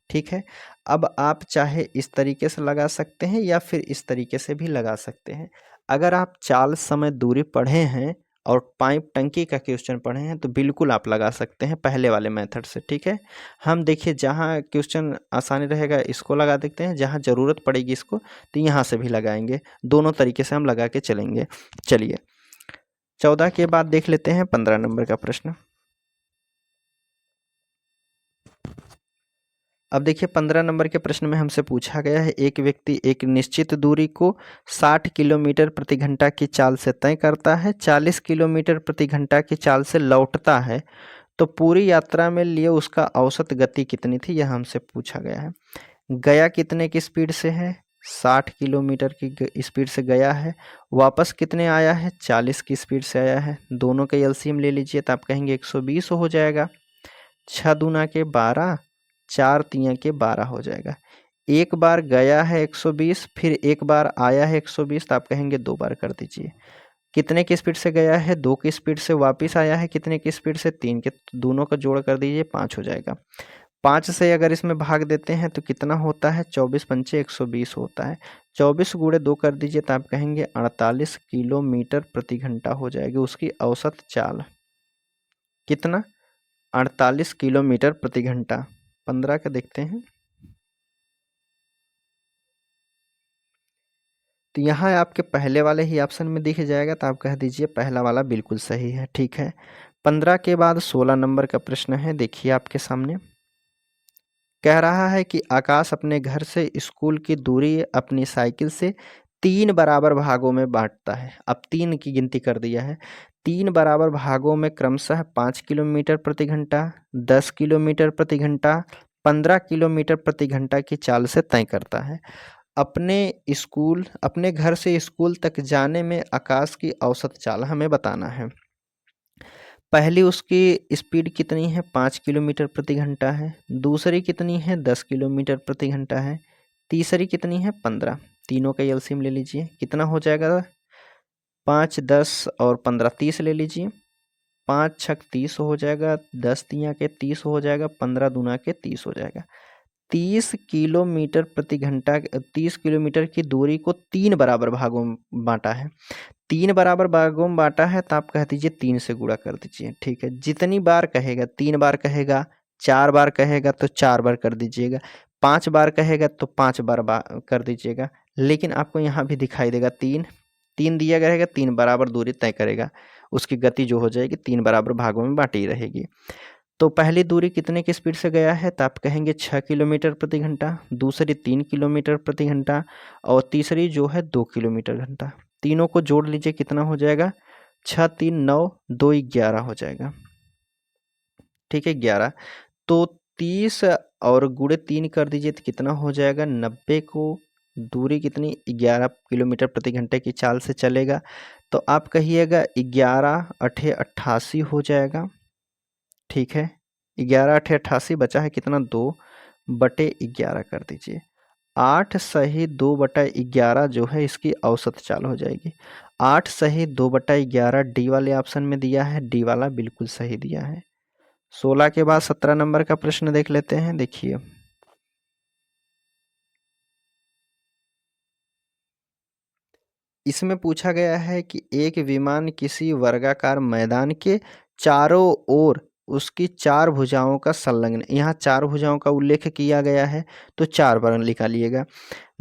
ठीक है, अब आप चाहे इस तरीके से लगा सकते हैं या फिर इस तरीके से भी लगा सकते हैं। अगर आप चाल, समय, दूरी पढ़े हैं और पाइप टंकी का क्वेश्चन पढ़े हैं तो बिल्कुल आप लगा सकते हैं पहले वाले मेथड से। ठीक है, हम देखिए जहाँ क्वेश्चन आसानी रहेगा इसको लगा देते हैं, जहाँ ज़रूरत पड़ेगी इसको तो यहाँ से भी लगाएंगे। दोनों तरीके से हम लगा के चलेंगे। चलिए 14 के बाद देख लेते हैं 15 नंबर का प्रश्न। अब देखिए 15 नंबर के प्रश्न में हमसे पूछा गया है, एक व्यक्ति एक निश्चित दूरी को 60 किलोमीटर प्रति घंटा की चाल से तय करता है, 40 किलोमीटर प्रति घंटा की चाल से लौटता है, तो पूरी यात्रा में लिए उसका औसत गति कितनी थी, यह हमसे पूछा गया है। गया कितने की स्पीड से है, 60 किलोमीटर की स्पीड से गया है, वापस कितने आया है, 40 की स्पीड से आया है। दोनों का एलसीएम ले लीजिए तो आप कहेंगे 120 हो जाएगा। 6 दूना के 12, 4 तिया के 12 हो जाएगा। एक बार गया है 120, फिर एक बार आया है 120, तो आप कहेंगे 2 बार कर दीजिए। कितने की स्पीड से गया है, 2 की स्पीड से, वापस आया है कितने की स्पीड से, 3 के, दोनों का जोड़ कर दीजिए 5 हो जाएगा। 5 से अगर इसमें भाग देते हैं तो कितना होता है, 24 पंचे 120 होता है। 24 गुणे 2 कर दीजिए तो आप कहेंगे 48 किलोमीटर प्रति घंटा हो जाएगी उसकी औसत चाल। कितना, 48 किलोमीटर प्रति घंटा। 15 का देखते हैं, तो यहाँ आपके पहले वाले ही ऑप्शन में दिख जाएगा, तो आप कह दीजिए पहला वाला बिल्कुल सही है। ठीक है, 15 के बाद 16 नंबर का प्रश्न है, देखिए आपके सामने कह रहा है कि आकाश अपने घर से स्कूल की दूरी अपनी साइकिल से 3 बराबर भागों में बांटता है। अब 3 की गिनती कर दिया है, 3 बराबर भागों में क्रमशः 5 किलोमीटर प्रति घंटा, 10 किलोमीटर प्रति घंटा, 15 किलोमीटर प्रति घंटा की चाल से तय करता है। अपने घर से स्कूल तक जाने में आकाश की औसत चाल हमें बताना है। पहली उसकी स्पीड कितनी है, 5 किलोमीटर प्रति घंटा है। दूसरी कितनी है, 10 किलोमीटर प्रति घंटा है। तीसरी कितनी है, 15। तीनों का एलसीएम ले लीजिए, कितना हो जाएगा, 5, 10 और 15, 30 ले लीजिए। 5 छक 30 हो जाएगा, 10 तिया के 30 हो जाएगा, 15 दूना के 30 हो जाएगा। 30 किलोमीटर प्रति घंटा, 30 किलोमीटर की दूरी को 3 बराबर भागों में बांटा है। 3 बराबर भागों में बांटा है तो आप कह दीजिए 3 से गुणा कर दीजिए। ठीक है, जितनी बार कहेगा, 3 बार कहेगा, 4 बार कहेगा तो 4 बार कर दीजिएगा, 5 बार कहेगा तो 5 बार कर दीजिएगा। लेकिन आपको यहाँ भी दिखाई देगा 3 3 दिया रहेगा, 3 बराबर दूरी तय करेगा, उसकी गति जो हो जाएगी 3 बराबर भागों में बांटी रहेगी। तो पहली दूरी कितने की स्पीड से गया है, तो आप कहेंगे 6 किलोमीटर प्रति घंटा, दूसरी 3 किलोमीटर प्रति घंटा, और तीसरी जो है 2 किलोमीटर घंटा। तीनों को जोड़ लीजिए, कितना हो जाएगा, 6 3 9, 2 11 हो जाएगा। ठीक है, 11। तो 30 और गुणे 3 कर दीजिए तो कितना हो जाएगा, 90 को दूरी कितनी, 11 किलोमीटर प्रति घंटे की चाल से चलेगा। तो आप कहिएगा 11 8 88 हो जाएगा। ठीक है, 11 8 88 बचा है कितना, 2/11 कर दीजिए। 8 सही 2/11 जो है इसकी औसत चाल हो जाएगी। 8 सही 2/11 डी वाले ऑप्शन में दिया है, डी वाला बिल्कुल सही दिया है। 16 के बाद 17 नंबर का प्रश्न देख लेते हैं, देखिए इसमें पूछा गया है कि एक विमान किसी वर्गाकार मैदान के चारों ओर उसकी 4 भुजाओं का संलग्न, यहाँ 4 भुजाओं का उल्लेख किया गया है तो 4 बार निकालिएगा।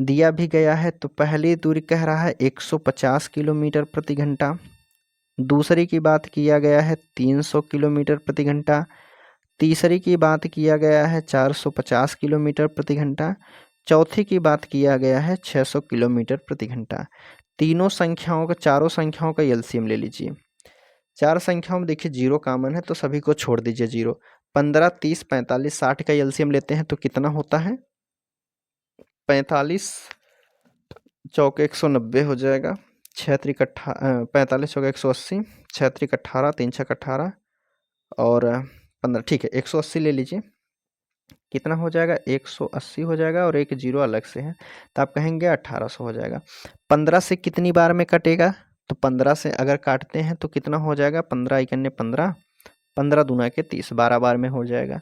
दिया भी गया है, तो पहली दूरी कह रहा है 150 किलोमीटर प्रति घंटा, दूसरी की बात किया गया है 300 किलोमीटर प्रति घंटा, तीसरी की बात किया गया है 450 किलोमीटर प्रति घंटा, चौथी की बात किया गया है 600 किलोमीटर प्रति घंटा। तीनों संख्याओं का, चारों संख्याओं का एलसीएम ले लीजिए। 4 संख्याओं में देखिए 0 कॉमन है तो सभी को छोड़ दीजिए 0। 15 30 45 60 का एलसीएम लेते हैं तो कितना होता है, 45 चौके 190 हो जाएगा, 6 त्रिक 45 चौके 180, 6 त्रिक 18, 3 छक 18 और 15। ठीक है, 180 ले लीजिए, कितना हो जाएगा, 180 हो जाएगा और एक 0 अलग से है तो आप कहेंगे 1800 हो जाएगा। 15 से कितनी बार में कटेगा, तो 15 से अगर काटते हैं तो कितना हो जाएगा, 15 इकन्ने 15, 15 दूना के 30, 12 बार में हो जाएगा।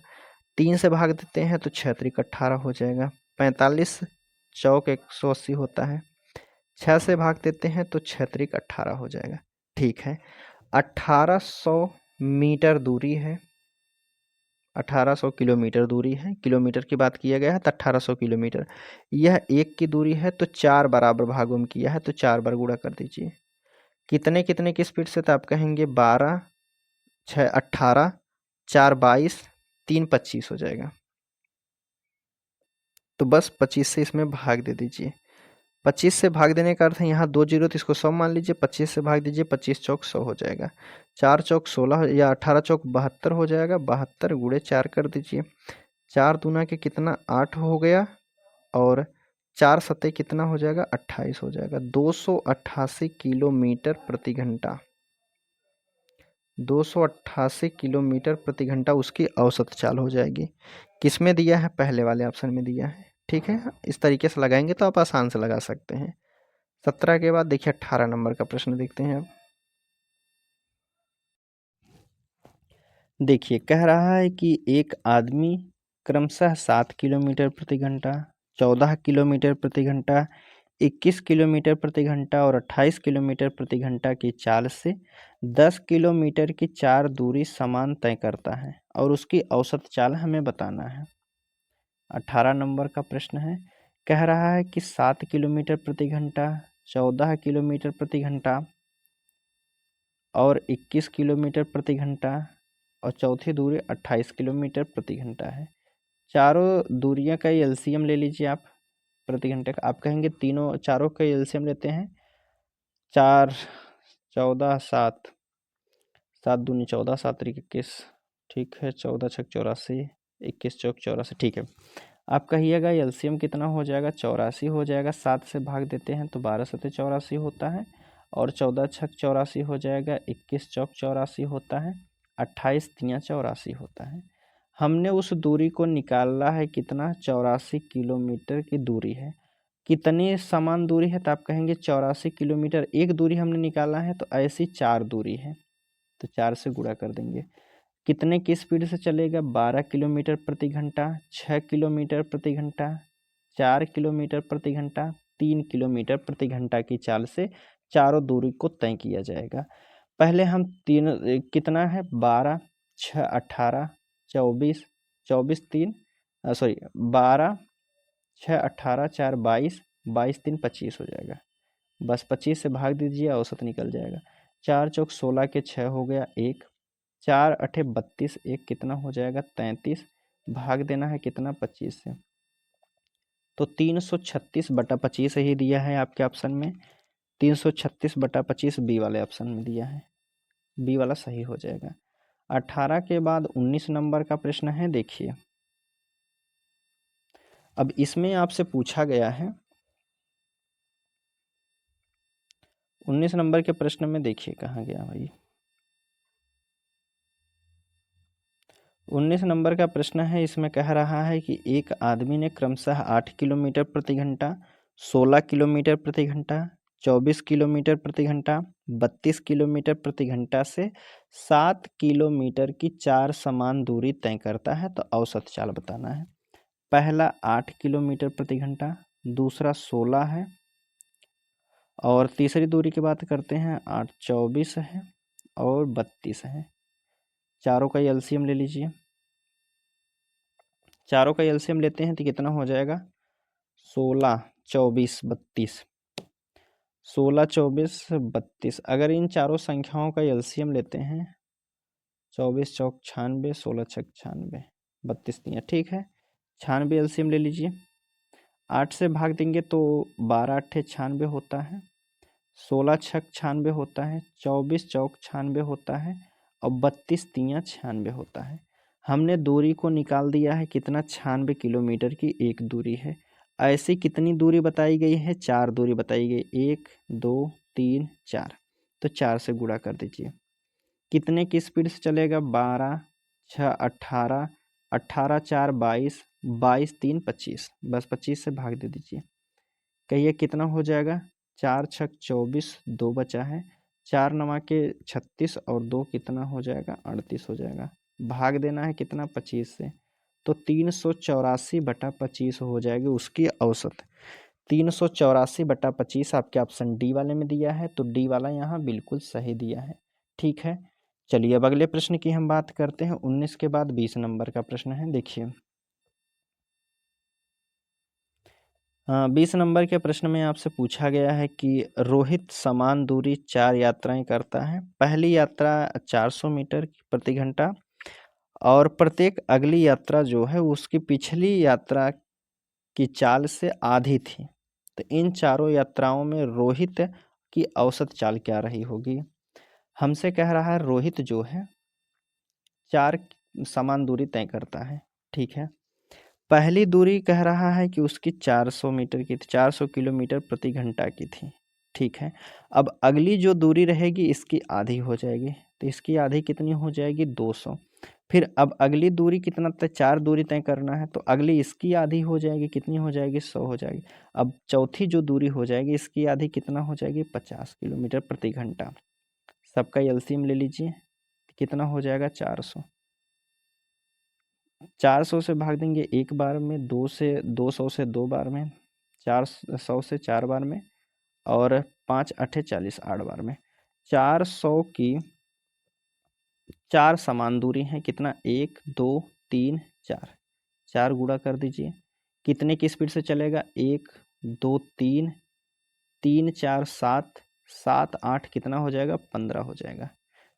3 से भाग देते हैं तो 6 त्रिक 18 हो जाएगा। 45 चौक 180 होता है, 6 से भाग देते हैं तो 6 त्रिक 18 हो जाएगा। ठीक है, 1800 मीटर दूरी है, 1800 किलोमीटर दूरी है, किलोमीटर की बात किया गया है तो 1800 किलोमीटर। यह एक की दूरी है तो 4 बराबर भागों में किया है तो 4 बार गुणा कर दीजिए। कितने कितने की स्पीड से, तो आप कहेंगे 12 6 18, 4 22, 3 25 हो जाएगा। तो बस 25 से इसमें भाग दे दीजिए। 25 से भाग देने का अर्थ है यहाँ 2 जीरो तो इसको 100 मान लीजिए। 25 से भाग दीजिए, 25 चौक 100 हो जाएगा। 4 चौक 16 या 18 चौक 72 हो जाएगा। 72 गुणे 4 कर दीजिए। 4 दूना के कितना 8 हो गया, और 4 सत्ते कितना हो जाएगा 28 हो जाएगा। 288 किलोमीटर प्रति घंटा, 288 किलोमीटर प्रति घंटा उसकी औसत चाल हो जाएगी। किस में दिया है? पहले वाले ऑप्शन में दिया है। ठीक है, इस तरीके से लगाएंगे तो आप आसान से लगा सकते हैं। 17 के बाद देखिए 18 नंबर का प्रश्न देखते हैं अब। देखिए कह रहा है कि एक आदमी क्रमशः 7 किलोमीटर प्रति घंटा, 14 किलोमीटर प्रति घंटा, 21 किलोमीटर प्रति घंटा और 28 किलोमीटर प्रति घंटा की चाल से 10 किलोमीटर की 4 दूरी समान तय करता है और उसकी औसत चाल हमें बताना है। 18 नंबर का प्रश्न है, कह रहा है कि 7 किलोमीटर प्रति घंटा, 14 किलोमीटर प्रति घंटा और 21 किलोमीटर प्रति घंटा और चौथी दूरी 28 किलोमीटर प्रति घंटा है। चारों दूरियां का एलसीएम ले लीजिए आप प्रति घंटे का। आप कहेंगे तीनों चारों का एलसीएम लेते हैं। 4 14 7, 7 दूनी 14, 7 त्रिक 21, ठीक है। 14 छक 84, 21 चौक 84, ठीक है। आप कहिएगा एलसीएम कितना हो जाएगा? 84 हो जाएगा। 7 से भाग देते हैं तो 12 सत्ते 84 होता है, और 14 छक 84 हो जाएगा, 21 चौक 84 होता है, 28 तियाँ 84 होता है। हमने उस दूरी को निकाला है कितना? 84 किलोमीटर की दूरी है। कितनी समान दूरी है? तो आप कहेंगे 84 किलोमीटर एक दूरी हमने निकाला है, तो ऐसी 4 दूरी है, तो 4 से गुणा कर देंगे। कितने की स्पीड से चलेगा? 12 किलोमीटर प्रति घंटा, 6 किलोमीटर प्रति घंटा, 4 किलोमीटर प्रति घंटा, 3 किलोमीटर प्रति घंटा की चाल से चारों दूरी को तय किया जाएगा। पहले हम कितना है? 12 6 18 24, 24 3 सॉरी 12 6 18 4 22, 22 3 25 हो जाएगा। बस 25 से भाग दीजिए, औसत निकल जाएगा। 4 चौक 16 के 6 हो गया 1, 4 अठे 32, 1 कितना हो जाएगा? 33। भाग देना है कितना? 25 से, तो 336/25 ही दिया है आपके ऑप्शन में। 336/25 बी वाले ऑप्शन में दिया है, बी वाला सही हो जाएगा। 18 के बाद 19 नंबर का प्रश्न है। देखिए अब इसमें आपसे पूछा गया है 19 नंबर के प्रश्न में, देखिए कहाँ गया भाई। 19 नंबर का प्रश्न है, इसमें कह रहा है कि एक आदमी ने क्रमशः 8 किलोमीटर प्रति घंटा, 16 किलोमीटर प्रति घंटा, 24 किलोमीटर प्रति घंटा, 32 किलोमीटर प्रति घंटा से 7 किलोमीटर की 4 समान दूरी तय करता है, तो औसत चाल बताना है। पहला 8 किलोमीटर प्रति घंटा, दूसरा 16 है, और तीसरी दूरी की बात करते हैं 8 24 है और 32 है। चारों का एलसीएम ले लीजिए। चारों का एलसीएम लेते हैं तो कितना हो जाएगा? 16 24 32, 16 24 32। अगर इन चारों संख्याओं का एलसीएम लेते हैं, 24 चौक 96, 16 छक 96, 32 दिया, ठीक है। 96 एलसीएम ले लीजिए। 8 से भाग देंगे तो 12 अट्ठे 96 होता है, 16 छक 96 होता है, 24 चौक 96 होता है, और 32 तियाँ 96 होता है। हमने दूरी को निकाल दिया है कितना? 96 किलोमीटर की एक दूरी है। ऐसी कितनी दूरी बताई गई है? 4 दूरी बताई गई, 1 2 3 4, तो 4 से गुणा कर दीजिए। कितने की स्पीड से चलेगा? 12 6 18, 18 4 22, 22 3 25, बस 25 से भाग दे दीजिए। कहिए कितना हो जाएगा? 4 छक 24, 2 बचा है, 4 नवा के 36 और 2 कितना हो जाएगा? 38 हो जाएगा। भाग देना है कितना? 25 से, तो 384/25 हो जाएगी उसकी औसत। 384/25 आपके ऑप्शन डी वाले में दिया है, तो डी वाला यहाँ बिल्कुल सही दिया है। ठीक है, चलिए अब अगले प्रश्न की हम बात करते हैं। 19 के बाद 20 नंबर का प्रश्न है। देखिए 20 नंबर के प्रश्न में आपसे पूछा गया है कि रोहित समान दूरी 4 यात्राएं करता है। पहली यात्रा 400 मीटर प्रति घंटा, और प्रत्येक अगली यात्रा जो है उसकी पिछली यात्रा की चाल से आधी थी। तो इन चारों यात्राओं में रोहित की औसत चाल क्या रही होगी? हमसे कह रहा है रोहित जो है 4 समान दूरी तय करता है, ठीक है। पहली दूरी कह रहा है कि उसकी 400 मीटर की थी, 400 किलोमीटर प्रति घंटा की थी, ठीक है। अब अगली जो दूरी रहेगी इसकी आधी हो जाएगी, तो इसकी आधी कितनी हो जाएगी? 200। फिर अब अगली दूरी कितना तय, 4 दूरी तय करना है, तो अगली इसकी आधी हो जाएगी, कितनी हो जाएगी? 100 हो जाएगी। अब चौथी जो दूरी हो जाएगी इसकी आधी कितना हो जाएगी? 50 किलोमीटर प्रति घंटा। सबका एलसीएम ले लीजिए, कितना हो जाएगा? 400। 400 से भाग देंगे एक बार में, 200 से 2 बार में, 400 से 4 बार में, और 5 अठे 40 8 बार में। 400 की 4 समान दूरी हैं, कितना? 1 2 3 4, 4 गुणा कर दीजिए। कितने की स्पीड से चलेगा? 1 2 3 3 4 7 7 8, कितना हो जाएगा? 15 हो जाएगा,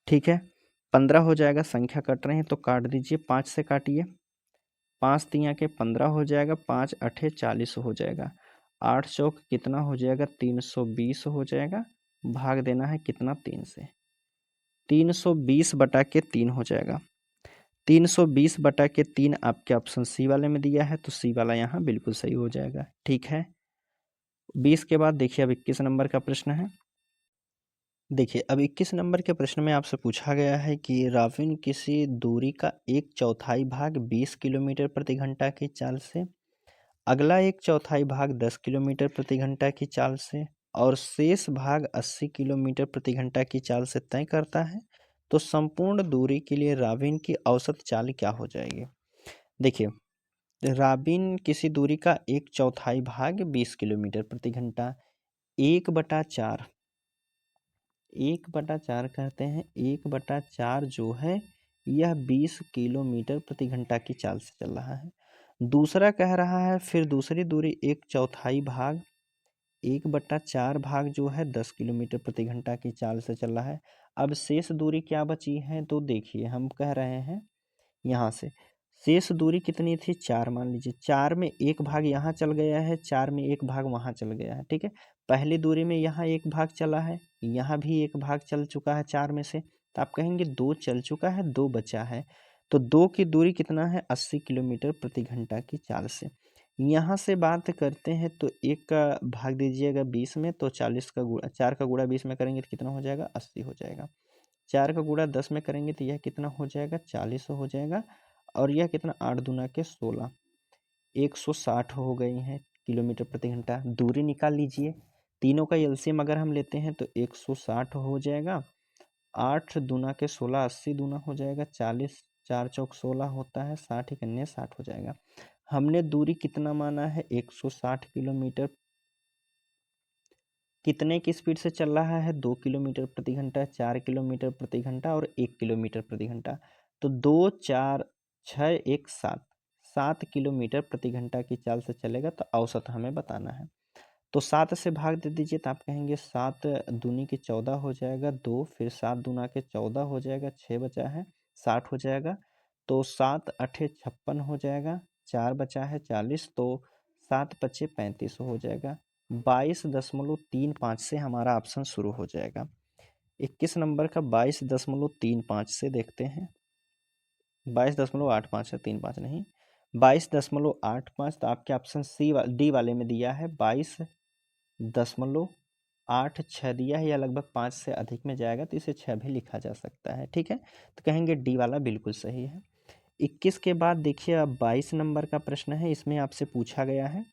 ठीक है। 15 हो जाएगा। संख्या कट रहे हैं तो काट दीजिए, 5 से काटिए, 5 तिया के 15 हो जाएगा, 5 अठे 40 हो जाएगा, 8 चौक कितना हो जाएगा? 320 हो जाएगा। भाग देना है कितना? 3 से। 320 बटा के 3 हो जाएगा। 320 बटा के 3 आपके ऑप्शन सी वाले में दिया है, तो सी वाला यहाँ बिल्कुल सही हो जाएगा, ठीक है। 20 के बाद देखिए अब 21 नंबर का प्रश्न है। देखिए अब 21 नंबर के प्रश्न में आपसे पूछा गया है कि राविन किसी दूरी का 1/4 भाग 20 किलोमीटर प्रति घंटा की चाल से, अगला 1/4 भाग 10 किलोमीटर प्रति घंटा की चाल से, और शेष भाग 80 किलोमीटर प्रति घंटा की चाल से तय करता है, तो संपूर्ण दूरी के लिए राबिन की औसत चाल क्या हो जाएगी? देखिए, राबिन किसी दूरी का 1/4 भाग 20 किलोमीटर प्रति घंटा, 1/4, 1/4 कहते हैं, 1/4 जो है यह 20 किलोमीटर प्रति घंटा की चाल से चल रहा है। दूसरा कह रहा है फिर दूसरी दूरी 1/4 भाग 1/4 भाग जो है 10 किलोमीटर प्रति घंटा की चाल से चल रहा है। अब शेष दूरी क्या बची है? तो देखिए हम कह रहे हैं यहाँ से शेष दूरी कितनी थी? 4 मान लीजिए। 4 में एक भाग यहाँ चल गया है, 4 में एक भाग वहाँ चल गया है, ठीक है। पहली दूरी में यहाँ एक भाग चला है, यहाँ भी एक भाग चल चुका है 4 में से, तो आप कहेंगे 2 चल चुका है, 2 बचा है। तो 2 की दूरी कितना है? 80 किलोमीटर प्रति घंटा की चाल से। यहाँ से बात करते हैं तो 1 का भाग दीजिएगा 20 में, तो 40 का गुणा 4 का गुणा 20 में करेंगे तो कितना हो जाएगा? 80 हो जाएगा। 4 का गुणा 10 में करेंगे तो यह कितना हो जाएगा? 40 हो जाएगा। और यह कितना? 8 दूना के 16, 160 हो गई हैं किलोमीटर प्रति घंटा। दूरी निकाल लीजिए, तीनों का एलसीएम अगर हम लेते हैं तो 160 हो जाएगा। 8 दूना के 16, 80 दूना हो जाएगा 40, 4 चौक 16 होता है, 60 एक अन्य 60 हो जाएगा। हमने दूरी कितना माना है? 160 किलोमीटर। कितने की स्पीड से चल रहा है? 2 किलोमीटर प्रति घंटा, 4 किलोमीटर प्रति घंटा और 1 किलोमीटर प्रति घंटा। तो 2 4 6 1 7, 7 किलोमीटर प्रति घंटा की चाल से चलेगा, तो औसत हमें बताना है। तो 7 से भाग दे दीजिए, तो आप कहेंगे 7 दूनी के 14 हो जाएगा 2, फिर 7 दूना के 14 हो जाएगा, 6 बचा है 60 हो जाएगा। तो 7 अठे 56 हो जाएगा, 4 बचा है 40, तो 7 पचे 35 हो जाएगा। 22.35 से हमारा ऑप्शन शुरू हो जाएगा। 21 नंबर का 22.35 से देखते हैं। 22.85 है, 35 नहीं, 22.85। तो आपके ऑप्शन डी वाले में दिया है 22.86 दिया है, या लगभग 5 से अधिक में जाएगा तो इसे 6 भी लिखा जा सकता है, ठीक है। तो कहेंगे डी वाला बिल्कुल सही है। 21 के बाद देखिए अब 22 नंबर का प्रश्न है। इसमें आपसे पूछा गया है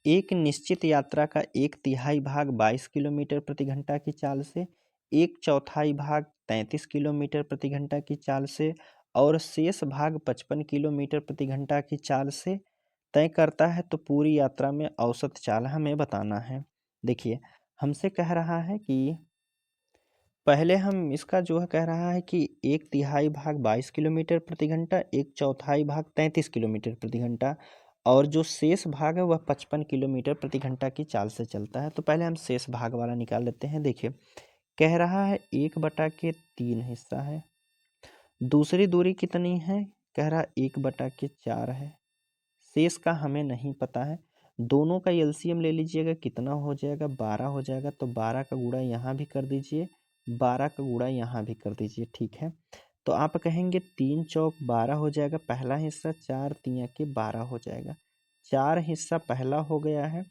एक निश्चित यात्रा का 1/3 भाग 22 किलोमीटर प्रति घंटा की चाल से, 1/4 भाग 33 किलोमीटर प्रति घंटा की चाल से, और शेष भाग 55 किलोमीटर प्रति घंटा की चाल से तय करता है, तो पूरी यात्रा में औसत चाल हमें बताना है। देखिए हमसे कह रहा है कि पहले हम इसका जो है कह रहा है कि 1/3 भाग 22 किलोमीटर प्रति घंटा, 1/4 भाग 33 किलोमीटर प्रति घंटा, और जो शेष भाग है वह 55 किलोमीटर प्रति घंटा की चाल से चलता है। तो पहले हम शेष भाग वाला निकाल लेते हैं। देखिए कह रहा है 1/3 हिस्सा है। दूसरी दूरी कितनी है? कह रहा 1/4 है। शेष का हमें नहीं पता है। दोनों का एलसीएम ले लीजिएगा, कितना हो जाएगा, 12 हो जाएगा। तो 12 का गुणा यहाँ भी कर दीजिए, 12 का गुणा यहाँ भी कर दीजिए, ठीक है। तो आप कहेंगे 3 चौक 12 हो जाएगा, पहला हिस्सा 4 तिया के 12 हो जाएगा। 4 हिस्सा पहला हो गया है,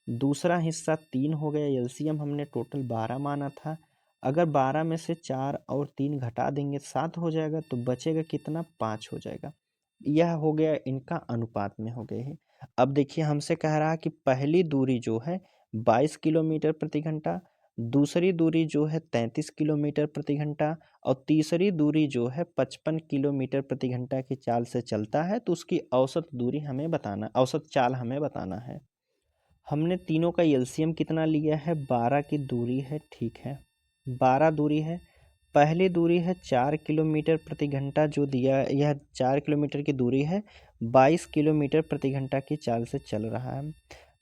दूसरा हिस्सा 3 हो गया। एलसीएम हमने टोटल 12 माना था। अगर 12 में से 4 और 3 घटा देंगे 7 हो जाएगा, तो बचेगा कितना, 5 हो जाएगा। यह हो गया, इनका अनुपात में हो गए हैं। अब देखिए हमसे कह रहा है कि पहली दूरी जो है 22 किलोमीटर प्रति घंटा, दूसरी दूरी जो है 33 किलोमीटर प्रति घंटा, और तीसरी दूरी जो है 55 किलोमीटर प्रति घंटा की चाल से चलता है। तो उसकी औसत दूरी हमें बताना, औसत चाल हमें बताना है। हमने तीनों का एलसीएम कितना लिया है, 12 की दूरी है, ठीक है। 12 दूरी है, पहली दूरी है 4 किलोमीटर प्रति घंटा जो दिया, यह 4 किलोमीटर की दूरी है, 22 किलोमीटर प्रति घंटा की चाल से चल रहा है।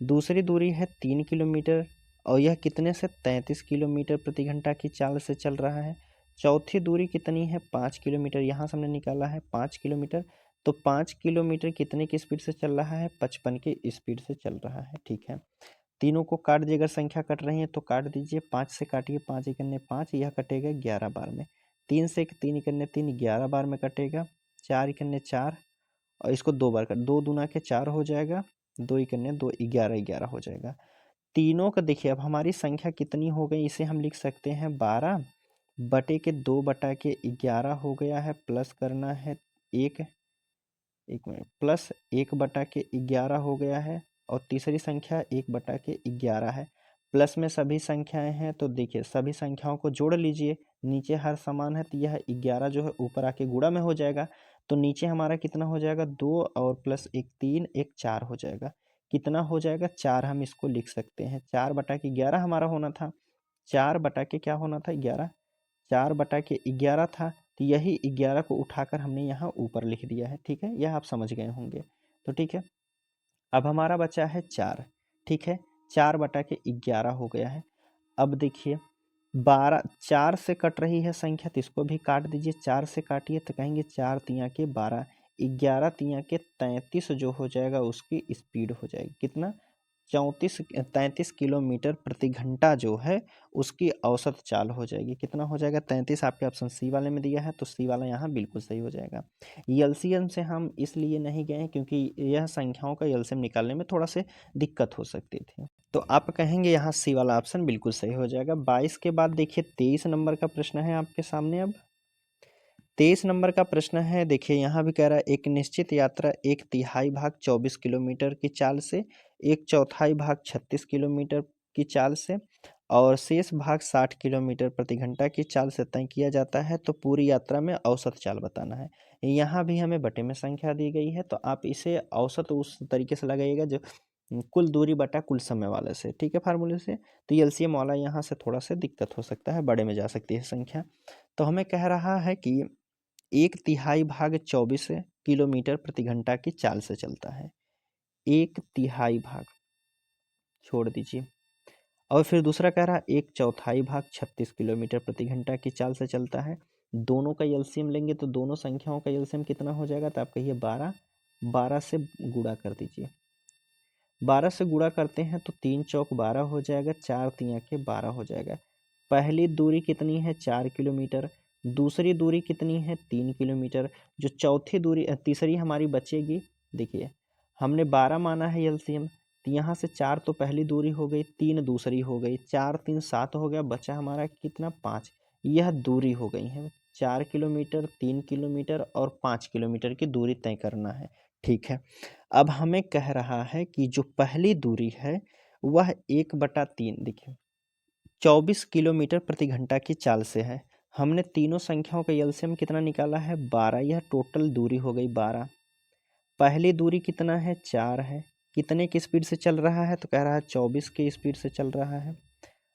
दूसरी दूरी है 3 किलोमीटर, और यह कितने से, 33 किलोमीटर प्रति घंटा की चाल से चल रहा है। चौथी दूरी कितनी है, 5 किलोमीटर, यहाँ से हमने निकाला है 5 किलोमीटर। तो 5 किलोमीटर कितने की स्पीड से चल रहा है, 55 की स्पीड से चल रहा है, ठीक है। तीनों को काट दिए, अगर संख्या कट रही है तो काट दीजिए। 5 से काटिए, 5 इकन्ने 5, यह कटेगा 11 बार में। 3 से 3 इकन्ने 3, 11 बार में कटेगा। 4 इकन्ने 4, और इसको 2 बार कर, 2 दूना के 4 हो जाएगा, 2 इकन्ने 2, 11 11 हो जाएगा। तीनों का देखिए, अब हमारी संख्या कितनी हो गई, इसे हम लिख सकते हैं 12 बटे के 2 बटा के 11 हो गया है, प्लस करना है 1, एक मिनट, प्लस 1 बटा के 11 हो गया है, और तीसरी संख्या 1 बटा के 11 है। प्लस में सभी संख्याएं हैं, तो देखिए सभी संख्याओं को जोड़ लीजिए, नीचे हर समान है, तो यह 11 जो है ऊपर आके गुणा में हो जाएगा। तो नीचे हमारा कितना हो जाएगा, 2 और प्लस 1 3, 1 4 हो जाएगा। कितना हो जाएगा, 4, हम इसको लिख सकते हैं। 4 बटा के 11 हमारा होना था, 4 बटा के क्या होना था, 11, 4 बटा के 11 था। तो यही 11 को उठाकर हमने यहाँ ऊपर लिख दिया है, ठीक है। यह आप समझ गए होंगे, तो ठीक है। अब हमारा बचा है 4, ठीक है। 4 बटा के 11 हो गया है। अब देखिए 12, 4 से कट रही है संख्या, तो इसको भी काट दीजिए। 4 से काटिए तो कहेंगे 4 तिया के 12, 11 तिया के 33 जो हो जाएगा, उसकी स्पीड हो जाएगी कितना, 33 किलोमीटर प्रति घंटा जो है उसकी औसत चाल हो जाएगी। कितना हो जाएगा, 33, आपके ऑप्शन सी वाले में दिया है, तो सी वाला यहाँ बिल्कुल सही हो जाएगा। एलसीएम से हम इसलिए नहीं गए क्योंकि यह संख्याओं का एलसीएम निकालने में थोड़ा से दिक्कत हो सकती थी। तो आप कहेंगे यहाँ सी वाला ऑप्शन बिल्कुल सही हो जाएगा। 22 के बाद देखिए 23 नंबर का प्रश्न है आपके सामने। अब 23 नंबर का प्रश्न है, देखिए यहाँ भी कह रहा है एक निश्चित यात्रा 1/3 भाग 24 किलोमीटर की चाल से, 1/4 भाग 36 किलोमीटर की चाल से, और शेष भाग 60 किलोमीटर प्रति घंटा की चाल से तय किया जाता है। तो पूरी यात्रा में औसत चाल बताना है। यहाँ भी हमें बटे में संख्या दी गई है, तो आप इसे औसत उस तरीके से लगाइएगा जो कुल दूरी बटा कुल समय वाले से, ठीक है, फार्मूले से। तो एलसीएम वाला यहाँ से थोड़ा सा दिक्कत हो सकता है, बड़े में जा सकती है संख्या। तो हमें कह रहा है कि 1/3 भाग 24 किलोमीटर प्रति घंटा की चाल से चलता है। 1/3 भाग छोड़ दीजिए, और फिर दूसरा कह रहा है 1/4 भाग 36 किलोमीटर प्रति घंटा की चाल से चलता है। दोनों का एलसीएम लेंगे तो दोनों संख्याओं का एलसीएम कितना हो जाएगा, तो आप कहिए 12, 12 से गुणा कर दीजिए। 12 से गुणा करते हैं तो 3 चौक 12 हो जाएगा, 4 तिया के 12 हो जाएगा। पहली दूरी कितनी है, 4 किलोमीटर, दूसरी दूरी कितनी है, 3 किलोमीटर, जो चौथी दूरी तीसरी हमारी बचेगी। देखिए हमने 12 माना है एलसीएम, तो यहाँ से 4 तो पहली दूरी हो गई, 3 दूसरी हो गई, 4 3 7 हो गया, बचा हमारा कितना, 5। यह दूरी हो गई है, 4 किलोमीटर, 3 किलोमीटर और 5 किलोमीटर की दूरी तय करना है, ठीक है। अब हमें कह रहा है कि जो पहली दूरी है वह 1/3, देखिए 24 किलोमीटर प्रति घंटा की चाल से है। हमने तीनों संख्याओं का एलसीएम कितना निकाला है, 12, यह टोटल दूरी हो गई 12। पहली दूरी कितना है, 4 है, कितने की स्पीड से चल रहा है, तो कह रहा है 24 की स्पीड से चल रहा है।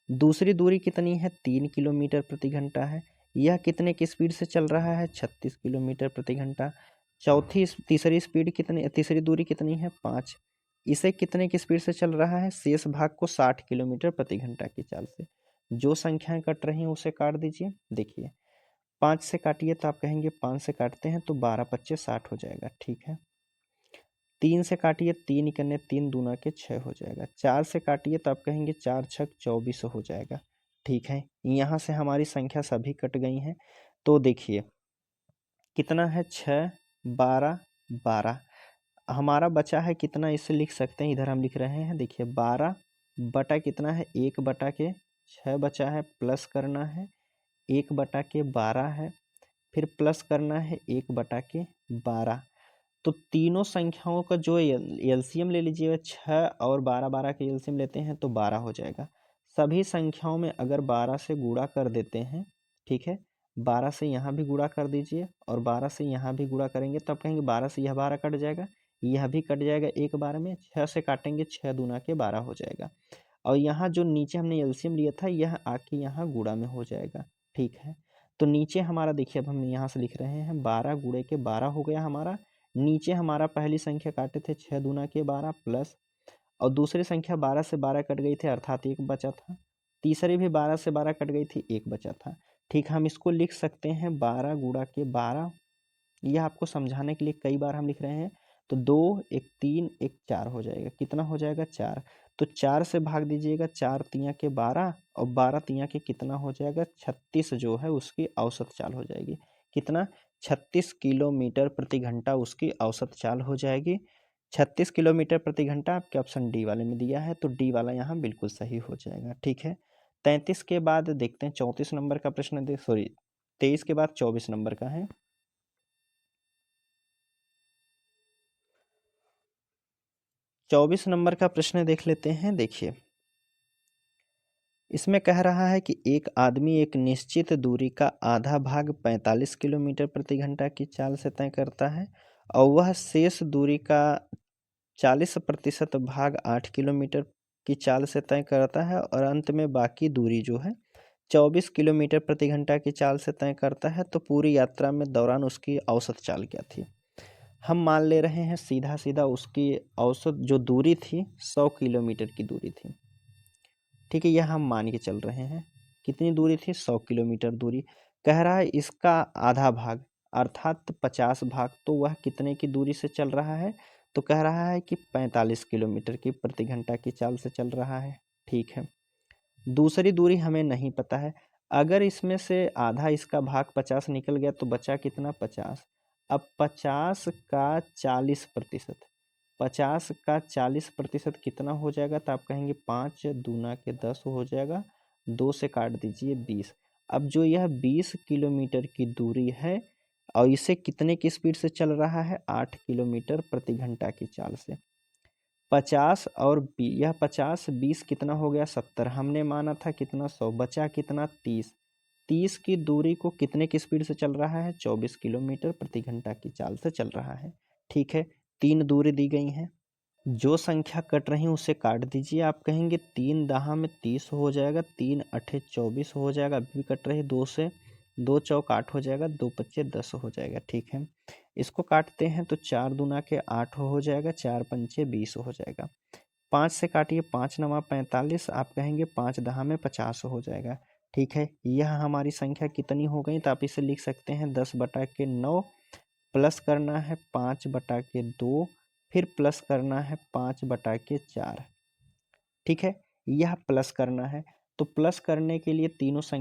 दूसरी दूरी कितनी है, 3 किलोमीटर प्रति घंटा है, यह कितने की स्पीड से चल रहा है, 36 किलोमीटर प्रति घंटा। तीसरी दूरी कितनी है, 5, इसे कितने की स्पीड से चल रहा है, शेष भाग को 60 किलोमीटर प्रति घंटा की चाल से। जो संख्याएं कट रही हैं उसे काट दीजिए। देखिए 5 से काटिए तो आप कहेंगे 5 से काटते हैं तो 12 25 60 हो जाएगा, ठीक है। 3 से काटिए, 3 इकन्ने 3 दूना के 6 हो जाएगा। 4 से काटिए तो आप कहेंगे 4 छक 24 हो जाएगा। ठीक है, यहाँ से हमारी संख्या सभी कट गई हैं। तो देखिए कितना है, 6 12 12 हमारा बचा है कितना, इसे लिख सकते हैं, इधर हम लिख रहे हैं, देखिए 12 बटा कितना है, 1 बटा के 6 बचा है, प्लस करना है 1 बटा के 12 है, फिर प्लस करना है 1 बटा के 12। तो तीनों संख्याओं का जो एलसीएम ले लीजिएगा, 6 और 12 12 के एलसीएम लेते हैं तो 12 हो जाएगा। सभी संख्याओं में अगर 12 से गुणा कर देते हैं, ठीक है, 12 से यहाँ भी गुणा कर दीजिए और 12 से यहाँ भी गुणा करेंगे, तब कहेंगे 12 से यह 12 कट जाएगा, यह भी कट जाएगा एक बार में। 6 से काटेंगे, 6 दूना के 12 हो जाएगा। और यहाँ जो नीचे हमने एलसीएम लिया था, यह आके यहाँ गुणा में हो जाएगा। ठीक है, तो नीचे हमारा देखिए, अब हम यहाँ से लिख रहे हैं 12 गुणे के 12 हो गया हमारा। नीचे हमारा पहली संख्या काटे थे 6 दूना के 12 प्लस, और दूसरी संख्या 12 से 12 कट गई थी अर्थात 1 बचा था। तीसरी भी 12 से 12 कट गई थी, 1 बचा था। ठीक, हम इसको लिख सकते हैं 12 गुणा के 12। यह आपको समझाने के लिए कई बार हम लिख रहे हैं। तो 2 1 3 1 4 हो जाएगा। कितना हो जाएगा, 4। तो 4 से भाग दीजिएगा, 4 तिया के 12 और 12 तिया के कितना हो जाएगा, 36 जो है उसकी औसत चाल हो जाएगी। कितना, 36 किलोमीटर प्रति घंटा उसकी औसत चाल हो जाएगी। 36 किलोमीटर प्रति घंटा आपके ऑप्शन डी वाले में दिया है, तो डी वाला यहाँ बिल्कुल सही हो जाएगा। ठीक है, 33 के बाद देखते हैं 34 नंबर का प्रश्न, 23 के बाद 24 नंबर का है। 24 नंबर का प्रश्न देख लेते हैं। देखिए इसमें कह रहा है कि एक आदमी एक निश्चित दूरी का आधा भाग 45 किलोमीटर प्रति घंटा की चाल से तय करता है और वह शेष दूरी का 40% भाग 8 किलोमीटर की चाल से तय करता है और अंत में बाकी दूरी जो है 24 किलोमीटर प्रति घंटा की चाल से तय करता है। तो पूरी यात्रा में दौरान उसकी औसत चाल क्या थी। हम मान ले रहे हैं सीधा सीधा उसकी औसत जो दूरी थी 100 किलोमीटर की दूरी थी। ठीक है, यह हम मान के चल रहे हैं। कितनी दूरी थी, 100 किलोमीटर दूरी। कह रहा है इसका आधा भाग अर्थात 50 भाग, तो वह कितने की दूरी से चल रहा है, तो कह रहा है कि 45 किलोमीटर की प्रति घंटा की चाल से चल रहा है। ठीक है, दूसरी दूरी हमें नहीं पता है। अगर इसमें से आधा इसका भाग 50 निकल गया तो बचा कितना, 50। अब 50 का 40%, 50 का 40% कितना हो जाएगा, तो आप कहेंगे 5 दूना के 10 हो जाएगा। 2 से काट दीजिए 20। अब जो यह 20 किलोमीटर की दूरी है और इसे कितने की स्पीड से चल रहा है, 8 किलोमीटर प्रति घंटा की चाल से। 50 और यह 50 20 कितना हो गया, 70। हमने माना था कितना, 100। बचा कितना, 30। 30 की दूरी को कितने की स्पीड से चल रहा है, 24 किलोमीटर प्रति घंटा की चाल से चल रहा है। ठीक है, 3 दूरी दी गई हैं। जो संख्या कट रही है उसे काट दीजिए। आप कहेंगे 3 दहा में 30 हो जाएगा, 3 अठे 24 हो जाएगा। अभी भी कट रही 2 से, 2 चौक 8 हो जाएगा, 2 पच्चे 10 हो जाएगा। ठीक है, इसको काटते हैं तो 4 दूना के 8 हो जाएगा, 4 पंचे 20 हो जाएगा। 5 से काटिए, 5 नवा 45। आप कहेंगे 5 दहा में 50 हो जाएगा। ठीक है, यह हमारी संख्या कितनी हो गई, तो आप इसे लिख सकते हैं 10 बटा के 9 प्लस करना है 5 बटा के 2 फिर प्लस करना है 5 बटा के 4। ठीक है, यह प्लस करना है। तो प्लस करने के लिए तीनों संख्या